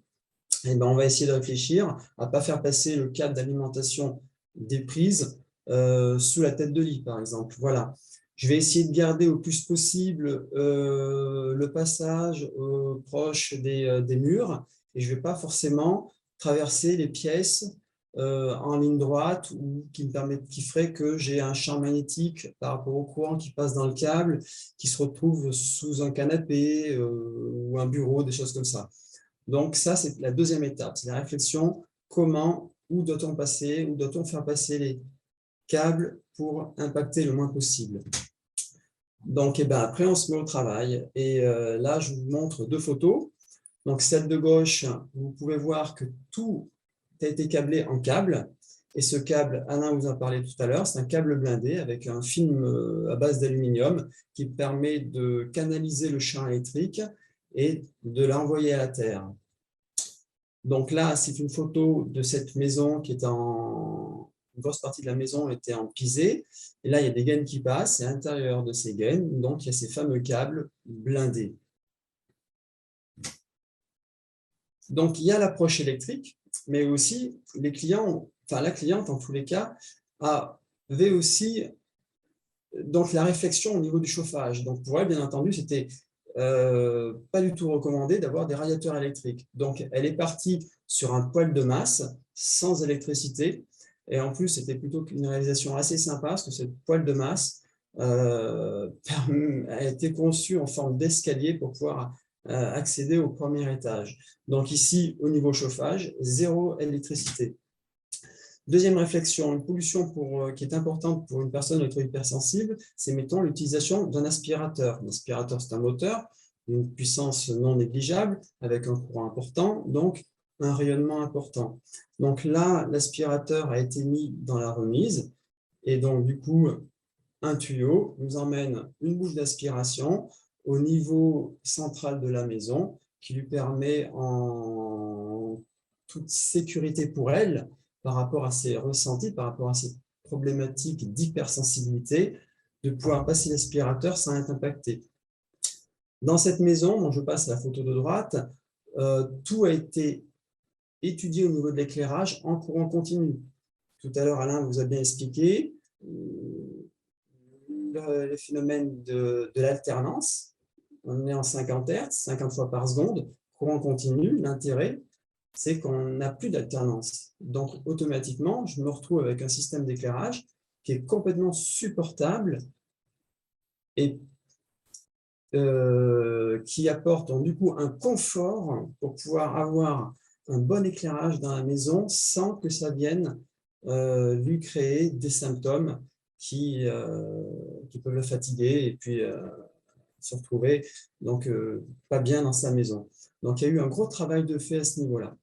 eh ben, on va essayer de réfléchir à ne pas faire passer le câble d'alimentation des prises sous la tête de lit, par exemple. Voilà. Je vais essayer de garder au plus possible le passage proche des murs et je ne vais pas forcément traverser les pièces en ligne droite ou qui ferait que j'ai un champ magnétique par rapport au courant qui passe dans le câble, qui se retrouve sous un canapé ou un bureau, des choses comme ça. Donc ça, c'est la deuxième étape, c'est la réflexion, où doit-on passer, où doit-on faire passer les câbles pour impacter le moins possible. Donc après, on se met au travail et là, je vous montre deux photos. Donc celle de gauche, vous pouvez voir que tout a été câblé en câble. Et ce câble, Alain vous en parlait tout à l'heure, c'est un câble blindé avec un film à base d'aluminium qui permet de canaliser le champ électrique et de l'envoyer à la terre. Donc là, c'est une photo de cette maison qui est une grosse partie de la maison était en pisé. Et là, il y a des gaines qui passent. Et à l'intérieur de ces gaines, donc, il y a ces fameux câbles blindés. Donc, il y a l'approche électrique, mais aussi les clients, enfin la cliente en tous les cas, avait aussi donc, la réflexion au niveau du chauffage. Donc, pour elle, bien entendu, c'était pas du tout recommandé d'avoir des radiateurs électriques. Donc, elle est partie sur un poêle de masse sans électricité. Et en plus, c'était plutôt une réalisation assez sympa parce que cette poêle de masse a été conçue en forme d'escalier pour pouvoir accéder au premier étage. Donc ici, au niveau chauffage, zéro électricité. Deuxième réflexion, une pollution qui est importante pour une personne électro-hypersensible, c'est, mettons, l'utilisation d'un aspirateur. L'aspirateur, c'est un moteur, une puissance non négligeable, avec un courant important, donc un rayonnement important. Donc là, l'aspirateur a été mis dans la remise, et donc du coup, un tuyau nous emmène une bouche d'aspiration au niveau central de la maison, qui lui permet en toute sécurité pour elle, par rapport à ses ressentis, par rapport à ses problématiques d'hypersensibilité, de pouvoir passer l'aspirateur sans être impacté. Dans cette maison, dont je passe à la photo de droite, tout a été étudié au niveau de l'éclairage en courant continu. Tout à l'heure, Alain vous a bien expliqué le phénomène de l'alternance. On est en 50 Hz, 50 fois par seconde, courant continu. L'intérêt, c'est qu'on n'a plus d'alternance. Donc, automatiquement, je me retrouve avec un système d'éclairage qui est complètement supportable et qui apporte donc, du coup un confort pour pouvoir avoir un bon éclairage dans la maison sans que ça vienne lui créer des symptômes qui peuvent le fatiguer et puis se retrouver donc pas bien dans sa maison. Donc, il y a eu un gros travail de fait à ce niveau-là.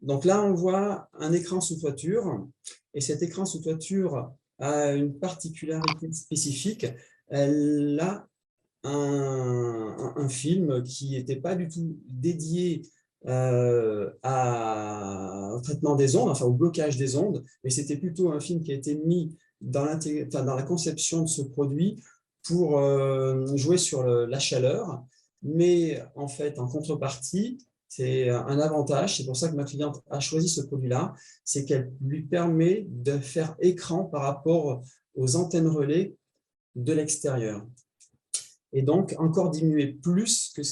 Donc là, on voit un écran sous toiture, et cet écran sous toiture a une particularité spécifique. Elle a un film qui n'était pas du tout dédié au traitement des ondes, enfin au blocage des ondes, mais c'était plutôt un film qui a été mis dans la conception de ce produit pour jouer sur la chaleur, mais en fait, en contrepartie, c'est un avantage, c'est pour ça que ma cliente a choisi ce produit-là, c'est qu'elle lui permet de faire écran par rapport aux antennes relais de l'extérieur. Et donc, encore diminuer plus que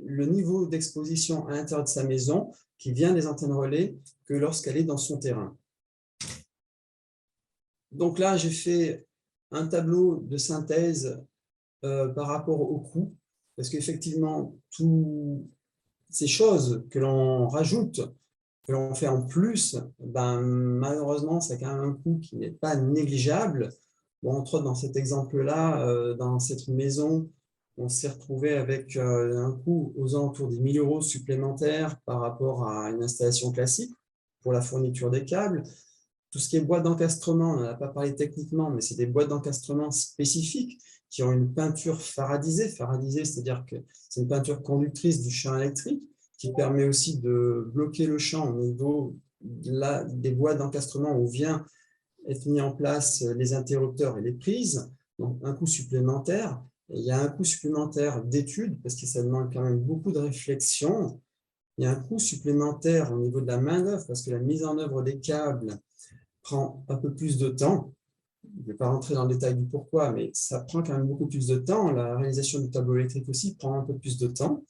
le niveau d'exposition à l'intérieur de sa maison qui vient des antennes relais que lorsqu'elle est dans son terrain. Donc là, j'ai fait un tableau de synthèse par rapport au coût, parce qu'effectivement, toutes ces choses que l'on rajoute, que l'on fait en plus, malheureusement, ça a quand même un coût qui n'est pas négligeable. Bon, entre autres, dans cet exemple-là, dans cette maison, on s'est retrouvé avec un coût aux alentours des 1 000 € supplémentaires par rapport à une installation classique pour la fourniture des câbles. Tout ce qui est boîte d'encastrement, on n'en a pas parlé techniquement, mais c'est des boîtes d'encastrement spécifiques qui ont une peinture faradisée. Faradisée, c'est-à-dire que c'est une peinture conductrice du champ électrique qui permet aussi de bloquer le champ au niveau des boîtes d'encastrement où vient être mis en place les interrupteurs et les prises. Donc, un coût supplémentaire. Et il y a un coût supplémentaire d'études parce que ça demande quand même beaucoup de réflexion. Il y a un coût supplémentaire au niveau de la main-d'œuvre parce que la mise en œuvre des câbles prend un peu plus de temps. Je ne vais pas rentrer dans le détail du pourquoi, mais ça prend quand même beaucoup plus de temps. La réalisation du tableau électrique aussi prend un peu plus de temps.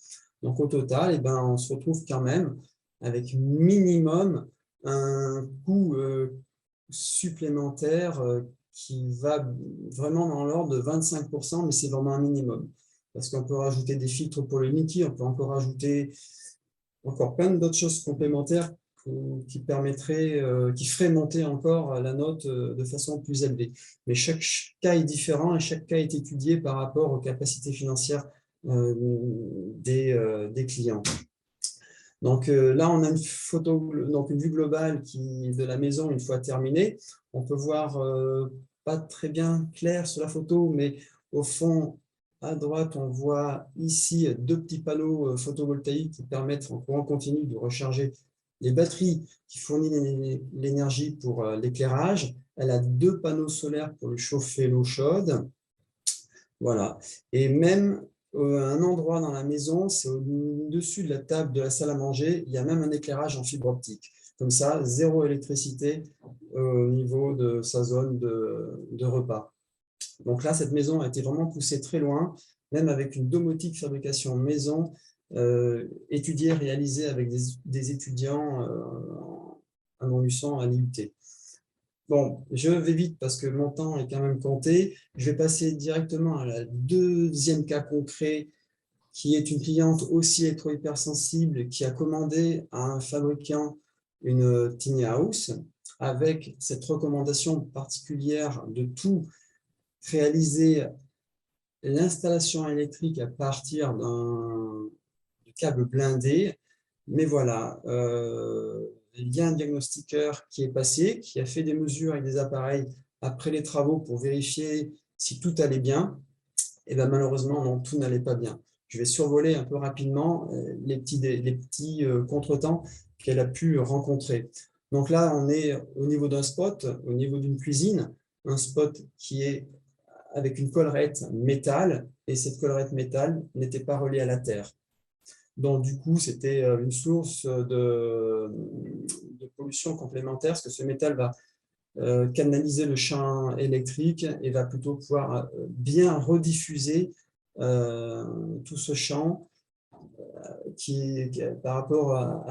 Donc, au total, on se retrouve quand même avec minimum un coût supplémentaire qui va vraiment dans l'ordre de 25%, mais c'est vraiment un minimum. Parce qu'on peut rajouter des filtres pour le Niki, on peut encore rajouter encore plein d'autres choses complémentaires qui permettraient, qui feraient monter encore la note de façon plus élevée. Mais chaque cas est différent et chaque cas est étudié par rapport aux capacités financières des clients. Donc là, on a une photo, donc une vue globale de la maison une fois terminée. On peut voir pas très bien clair sur la photo, mais au fond, à droite, on voit ici 2 petits panneaux photovoltaïques qui permettent en courant continu de recharger les batteries qui fournissent l'énergie pour l'éclairage. Elle a 2 panneaux solaires pour chauffer l'eau chaude. Voilà. Et même un endroit dans la maison, c'est au-dessus de la table de la salle à manger, il y a même un éclairage en fibre optique. Comme ça, 0 électricité au niveau de sa zone de repas. Donc là, cette maison a été vraiment poussée très loin, même avec une domotique fabrication maison, étudiée, réalisée avec des étudiants à Montluçon, à l'IUT. Bon, je vais vite parce que mon temps est quand même compté. Je vais passer directement à la deuxième cas concret, qui est une cliente aussi électro-hypersensible qui a commandé à un fabricant une tiny house avec cette recommandation particulière de tout réaliser l'installation électrique à partir d'un câble blindé. Mais voilà, il y a un diagnostiqueur qui est passé, qui a fait des mesures avec des appareils après les travaux pour vérifier si tout allait bien. Et bien malheureusement, non, tout n'allait pas bien. Je vais survoler un peu rapidement les petits contretemps qu'elle a pu rencontrer. Donc là, on est au niveau d'un spot, au niveau d'une cuisine, un spot qui est avec une collerette métal, et cette collerette métal n'était pas reliée à la terre. Donc, du coup, c'était une source de pollution complémentaire, parce que ce métal va canaliser le champ électrique et va plutôt pouvoir bien rediffuser tout ce champ par rapport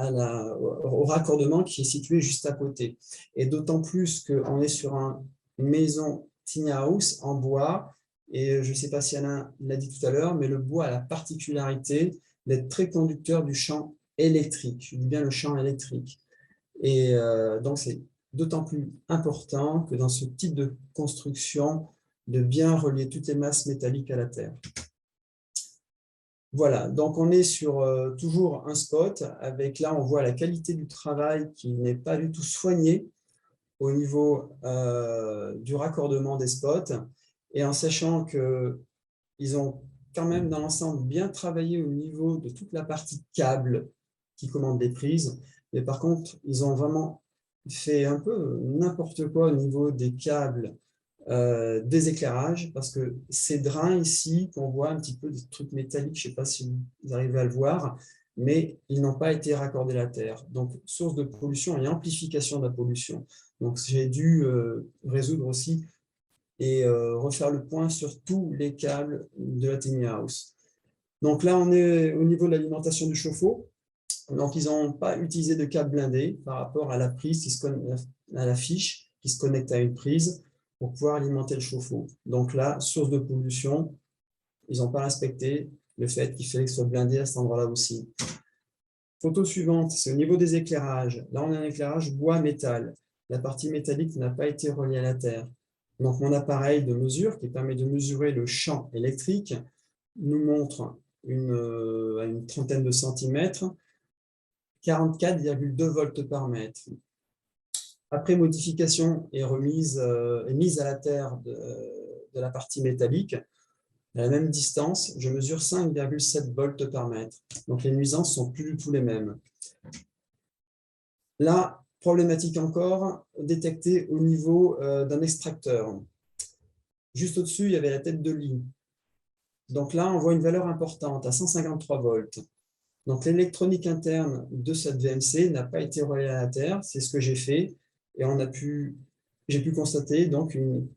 au raccordement qui est situé juste à côté. Et d'autant plus qu'on est sur une maison tiny house en bois, et je ne sais pas si Alain l'a dit tout à l'heure, mais le bois a la particularité d'être très conducteur du champ électrique. Je dis bien le champ électrique. Et donc, c'est d'autant plus important que dans ce type de construction, de bien relier toutes les masses métalliques à la terre. Voilà, donc on est sur toujours un spot, avec là, on voit la qualité du travail qui n'est pas du tout soignée au niveau du raccordement des spots, et en sachant qu'ils ont quand même dans l'ensemble bien travaillé au niveau de toute la partie câble qui commande les prises, mais par contre, ils ont vraiment fait un peu n'importe quoi au niveau des câbles, des éclairages, parce que ces drains ici, qu'on voit un petit peu des trucs métalliques, je ne sais pas si vous arrivez à le voir, mais ils n'ont pas été raccordés à la terre. Donc, source de pollution et amplification de la pollution. Donc, j'ai dû résoudre aussi et refaire le point sur tous les câbles de la tiny house. Donc là, on est au niveau de l'alimentation du chauffe-eau. Donc, ils n'ont pas utilisé de câble blindé par rapport à la prise à la fiche qui se connecte à une prise pour pouvoir alimenter le chauffe-eau. Donc là, source de pollution, ils n'ont pas respecté le fait qu'il fallait que ce soit blindé à cet endroit-là aussi. Photo suivante, c'est au niveau des éclairages. Là, on a un éclairage bois-métal. La partie métallique n'a pas été reliée à la terre. Donc, mon appareil de mesure qui permet de mesurer le champ électrique nous montre à une trentaine de centimètres 44,2 volts par mètre. Après modification et mise à la terre de la partie métallique, à la même distance, je mesure 5,7 volts par mètre. Donc, les nuisances sont plus du tout les mêmes. Là, problématique encore, détectée au niveau d'un extracteur. Juste au-dessus, il y avait la tête de lit. Donc là, on voit une valeur importante à 153 volts. Donc, l'électronique interne de cette VMC n'a pas été reliée à la terre. C'est ce que j'ai fait. Et j'ai pu constater donc une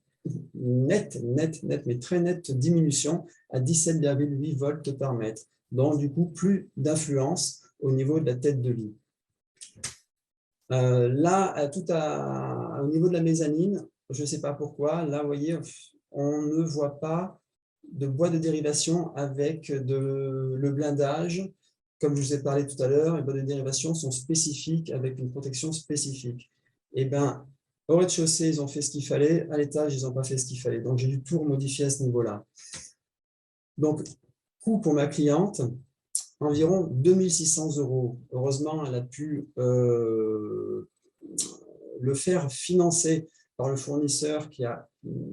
nette, mais très nette diminution à 17,8 volts par mètre. Donc, du coup, plus d'influence au niveau de la tête de lit. Là, au niveau de la mezzanine, je ne sais pas pourquoi, là, vous voyez, on ne voit pas de bois de dérivation avec le blindage. Comme je vous ai parlé tout à l'heure, les bois de dérivation sont spécifiques avec une protection spécifique. Et bien, au rez-de-chaussée, ils ont fait ce qu'il fallait. À l'étage, ils n'ont pas fait ce qu'il fallait. Donc, j'ai dû tout remodifier à ce niveau-là. Donc, coût pour ma cliente, environ 2 600 €. Heureusement, elle a pu le faire financer par le fournisseur qui a,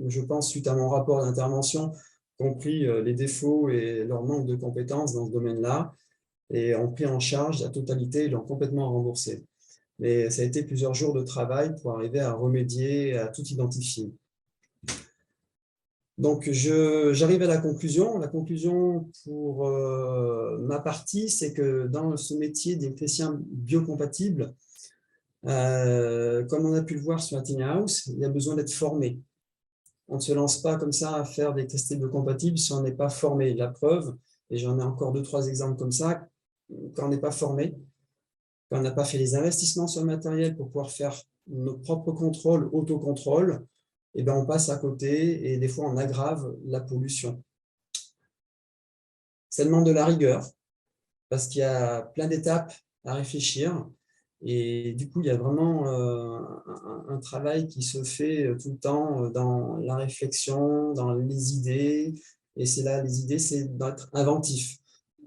je pense, suite à mon rapport d'intervention, compris les défauts et leur manque de compétences dans ce domaine-là et ont pris en charge la totalité et l'ont complètement remboursé. Mais ça a été plusieurs jours de travail pour arriver à remédier, à tout identifier. Donc, j'arrive à la conclusion. La conclusion pour ma partie, c'est que dans ce métier d'électricien biocompatible, comme on a pu le voir sur la Tiny House, il y a besoin d'être formé. On ne se lance pas comme ça à faire des tests biocompatibles si on n'est pas formé. La preuve, et j'en ai encore 2-3 exemples comme ça, quand on n'est pas formé, quand on n'a pas fait les investissements sur le matériel pour pouvoir faire nos propres contrôles, autocontrôle, et bien on passe à côté et des fois on aggrave la pollution. Ça demande de la rigueur parce qu'il y a plein d'étapes à réfléchir et du coup il y a vraiment un travail qui se fait tout le temps dans la réflexion, dans les idées, et c'est là, les idées, c'est d'être inventif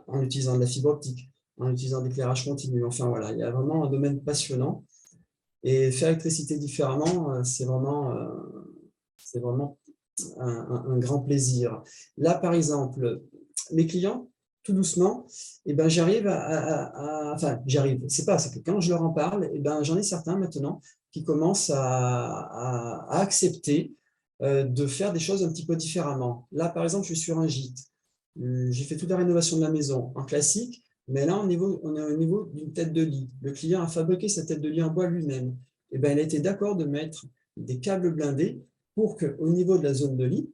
en utilisant de la fibre optique, en utilisant de l'éclairage continu. Enfin voilà, il y a vraiment un domaine passionnant et faire l'électricité différemment, c'est vraiment un grand plaisir. Là, par exemple, mes clients, tout doucement, eh ben, c'est que quand je leur en parle, eh ben, j'en ai certains maintenant qui commencent à accepter de faire des choses un petit peu différemment. Là, par exemple, je suis sur un gîte. J'ai fait toute la rénovation de la maison en classique, mais là, on est au niveau d'une tête de lit. Le client a fabriqué sa tête de lit en bois lui-même. Eh ben, il a été d'accord de mettre des câbles blindés pour qu'au niveau de la zone de lit,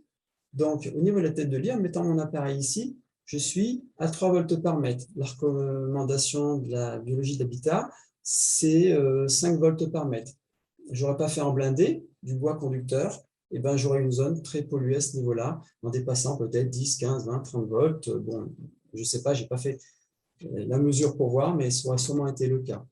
donc au niveau de la tête de lit, en mettant mon appareil ici, je suis à 3 volts par mètre. La recommandation de la biologie d'habitat, c'est 5 volts par mètre. Je n'aurais pas fait en blindé du bois conducteur, et ben, j'aurais une zone très polluée à ce niveau-là, en dépassant peut-être 10, 15, 20, 30 volts. Bon, je ne sais pas, je n'ai pas fait la mesure pour voir, mais ça aurait sûrement été le cas.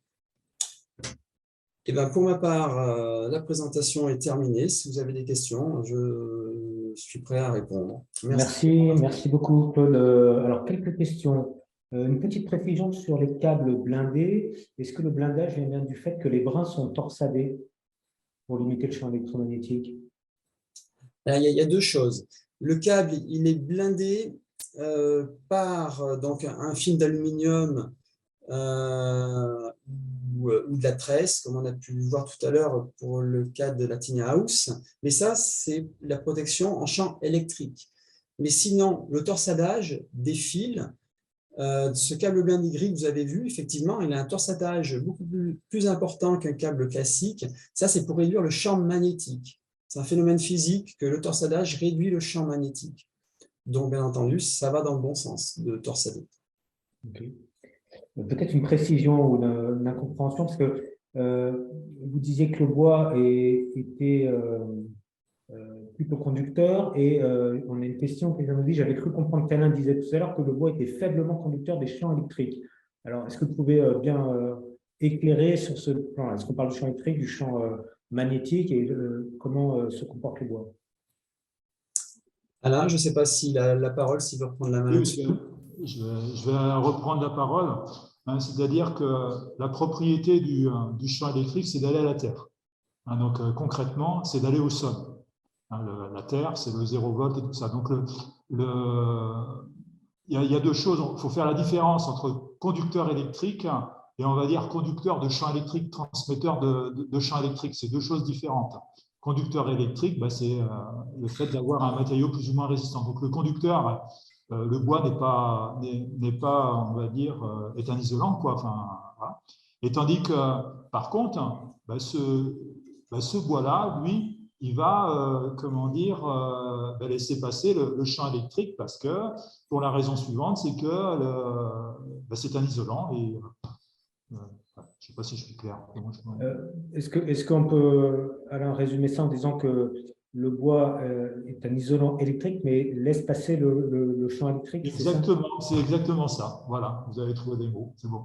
Et ben, pour ma part, la présentation est terminée. Si vous avez des questions, je suis prêt à répondre. Merci beaucoup, Claude. Alors, quelques questions. Une petite précision sur les câbles blindés. Est-ce que le blindage vient bien du fait que les brins sont torsadés pour limiter le champ électromagnétique? Il y a deux choses. Le câble, il est blindé par donc, un film d'aluminium ou de la tresse, comme on a pu le voir tout à l'heure pour le cas de la Tiny House. Mais ça, c'est la protection en champ électrique. Mais sinon, le torsadage des fils, ce câble blindé gris que vous avez vu, effectivement, il a un torsadage beaucoup plus important qu'un câble classique. Ça, c'est pour réduire le champ magnétique. C'est un phénomène physique que le torsadage réduit le champ magnétique. Donc, bien entendu, ça va dans le bon sens de torsader. Okay. Peut-être une précision ou une incompréhension, parce que vous disiez que le bois était plutôt conducteur, et on a une question qui nous dit, j'avais cru comprendre qu'Alain disait tout à l'heure que le bois était faiblement conducteur des champs électriques. Alors, est-ce que vous pouvez bien éclairer sur ce plan? Est-ce qu'on parle du champ électrique, du champ magnétique, et comment se comporte le bois? Alain, je ne sais pas s'il a la parole, s'il veut reprendre la main Oui, là-dessus. je vais reprendre la parole. Hein, c'est-à-dire que la propriété du champ électrique, c'est d'aller à la Terre. Hein, donc, concrètement, c'est d'aller au sol. Hein, la Terre, c'est le 0 volt et tout ça. Donc, il y a deux choses. Il faut faire la différence entre conducteur électrique et on va dire conducteur de champ électrique, transmetteur de champ électrique. C'est deux choses différentes. Conducteur électrique, bah, c'est le fait d'avoir un matériau plus ou moins résistant. Donc le conducteur, le bois n'est pas, on va dire, est un isolant, quoi. Enfin, voilà. Et tandis que, par contre, bah, ce bois-là, lui, il va, comment dire, laisser passer le champ électrique parce que, pour la raison suivante, c'est que c'est un isolant. Et je ne sais pas si je suis clair. Est-ce qu'on peut, Alain, résumer ça en disant que le bois est un isolant électrique, mais laisse passer le champ électrique? Exactement, c'est exactement ça. Voilà, vous avez trouvé des mots, c'est bon.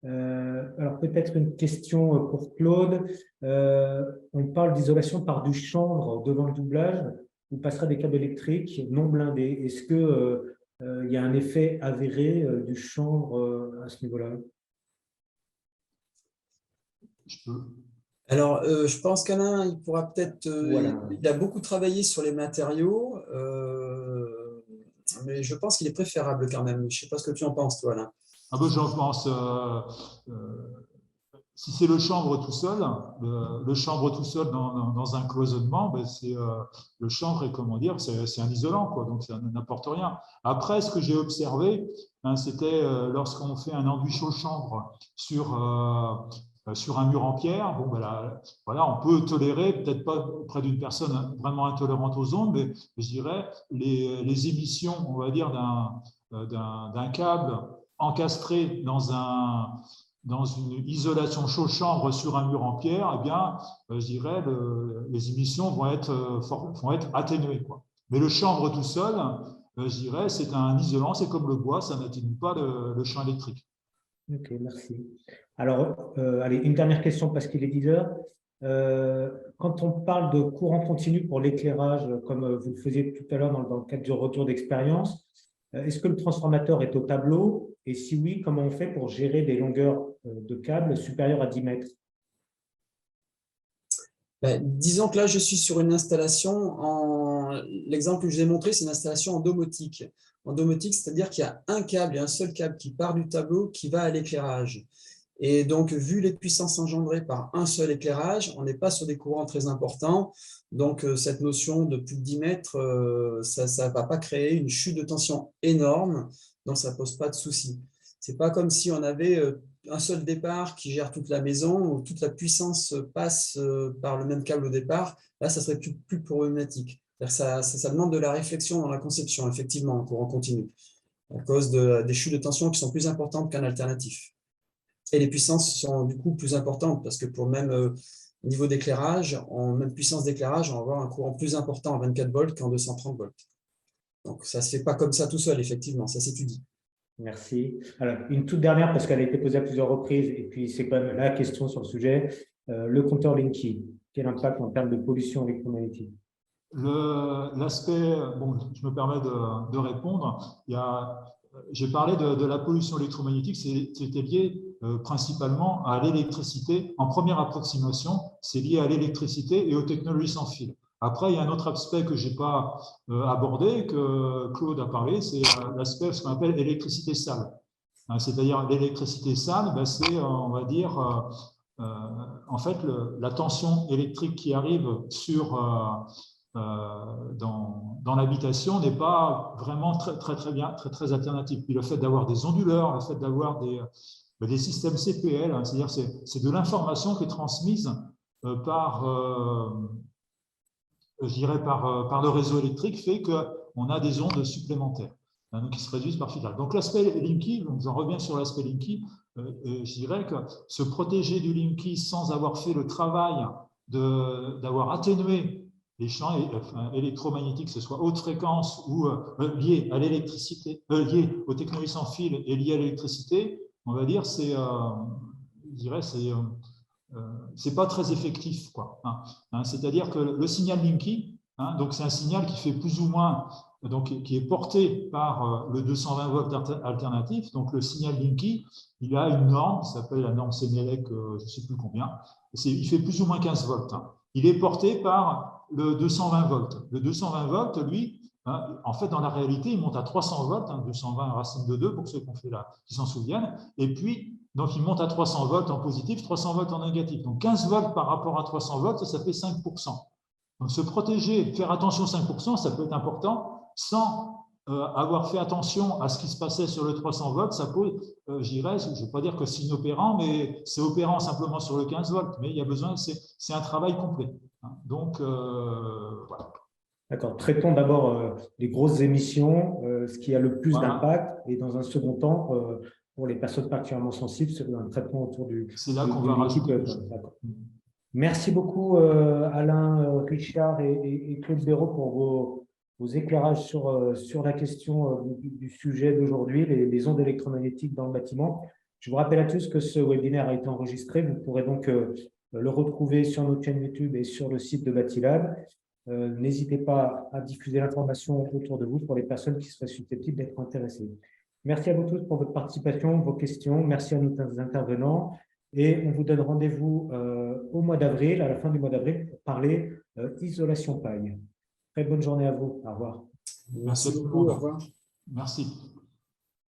Alors peut-être une question pour Claude. On parle d'isolation par du chanvre devant le doublage, où passera des câbles électriques non blindés. Est-ce que il y a un effet avéré du chanvre à ce niveau-là? Je peux. Alors, je pense qu'Alain, il pourra peut-être. Voilà. Il a beaucoup travaillé sur les matériaux, mais je pense qu'il est préférable quand même. Je ne sais pas ce que tu en penses, toi, Alain. Ah ben, j'en pense. Si c'est le chanvre tout seul, le chanvre tout seul dans un cloisonnement, ben le chanvre est, comment dire, c'est un isolant, quoi, donc ça n'apporte rien. Après, ce que j'ai observé, hein, c'était lorsqu'on fait un enduit chaud chanvre sur un mur en pierre, bon, ben là, voilà, on peut tolérer, peut-être pas auprès d'une personne vraiment intolérante aux ondes, mais je dirais les émissions, on va dire, d'un câble encastré dans une isolation chaud-chambre sur un mur en pierre, eh bien, je dirais, les émissions vont être atténuées, quoi. Mais le chanvre tout seul, je dirais, c'est un isolant, c'est comme le bois, ça n'atténue pas le champ électrique. Ok, merci. Alors, allez, une dernière question parce qu'il est 10 heures. Quand on parle de courant continu pour l'éclairage, comme vous le faisiez tout à l'heure dans le cadre du retour d'expérience, est-ce que le transformateur est au tableau? Et si oui, comment on fait pour gérer des longueurs de câbles supérieures à 10 mètres? Disons que là, je suis sur une installation l'exemple que je vous ai montré, c'est une installation en domotique. En domotique, c'est-à-dire qu'il y a un câble et un seul câble qui part du tableau qui va à l'éclairage. Et donc, vu les puissances engendrées par un seul éclairage, on n'est pas sur des courants très importants. Donc, cette notion de plus de 10 mètres, ça ne va pas créer une chute de tension énorme, donc ça ne pose pas de souci. Ce n'est pas comme si on avait un seul départ qui gère toute la maison, où toute la puissance passe par le même câble au départ. Là, ça serait plus problématique. Ça demande de la réflexion dans la conception, effectivement, en courant continu, à cause des chutes de tension qui sont plus importantes qu'un alternatif. Et les puissances sont du coup plus importantes parce que pour le même niveau d'éclairage, en même puissance d'éclairage, on va avoir un courant plus important en 24 volts qu'en 230 volts. Donc, ça ne se fait pas comme ça tout seul, effectivement, ça s'étudie. Merci. Alors, une toute dernière, parce qu'elle a été posée à plusieurs reprises, et puis c'est quand même la question sur le sujet. Le compteur Linky, quel impact en termes de pollution électromagnétique? L'aspect, bon, je me permets de répondre. J'ai parlé de la pollution électromagnétique, c'était lié principalement à l'électricité. En première approximation, c'est lié à l'électricité et aux technologies sans fil. Après, il y a un autre aspect que je n'ai pas abordé, que Claude a parlé, c'est l'aspect, ce qu'on appelle électricité sale. C'est-à-dire l'électricité sale, ben, c'est, on va dire, en fait, la tension électrique qui arrive dans l'habitation n'est pas vraiment très bien, très alternatif. Puis le fait d'avoir des onduleurs, le fait d'avoir des systèmes CPL, hein, c'est-à-dire c'est de l'information qui est transmise par le réseau électrique, fait qu'on a des ondes supplémentaires, hein, donc qui se réduisent par filtrage. Donc l'aspect Linky, donc j'en reviens sur l'aspect Linky, je dirais que se protéger du Linky sans avoir fait le travail d'avoir atténué les champs électromagnétiques, que ce soit haute fréquence ou liés à l'électricité, liés aux technologies sans fil et liés à l'électricité, on va dire, je dirais, c'est pas très effectif, quoi. Hein. C'est-à-dire que le signal Linky, hein. Donc, c'est un signal qui fait plus ou moins, donc, qui est porté par le 220 volts alternatif. Donc, le signal Linky, il a une norme qui s'appelle la norme Sénélec, je ne sais plus combien. Il fait plus ou moins 15 volts. Hein. Il est porté par le 220 volts. Le 220 volts, lui, hein, en fait, dans la réalité, il monte à 300 volts, hein, 220 racine de 2 pour ceux qui s'en souviennent. Et puis, donc, il monte à 300 volts en positif, 300 volts en négatif. Donc, 15 volts par rapport à 300 volts, ça fait 5%. Donc, se protéger, faire attention 5%, ça peut être important, sans avoir fait attention à ce qui se passait sur le 300 volts, ça peut, je dirais, je ne veux pas dire que c'est inopérant, mais c'est opérant simplement sur le 15 volts, mais il y a besoin, c'est un travail complet. Hein. Donc, voilà. D'accord. Traitons d'abord les grosses émissions, ce qui a le plus d'impact, et dans un second temps, pour les personnes particulièrement sensibles, c'est un traitement autour du. C'est là qu'on va rajouter. Merci beaucoup, Alain, Richard et Claude Béraud pour vos éclairages sur la question du sujet d'aujourd'hui, les ondes électromagnétiques dans le bâtiment. Je vous rappelle à tous que ce webinaire a été enregistré. Vous pourrez donc le retrouver sur notre chaîne YouTube et sur le site de Bâtilab. N'hésitez pas à diffuser l'information autour de vous pour les personnes qui seraient susceptibles d'être intéressées. Merci à vous tous pour votre participation, vos questions. Merci à nos intervenants. Et on vous donne rendez-vous au mois d'avril, à la fin du mois d'avril, pour parler isolation paille. Très bonne journée à vous. Au revoir. Merci beaucoup. Au revoir. Merci.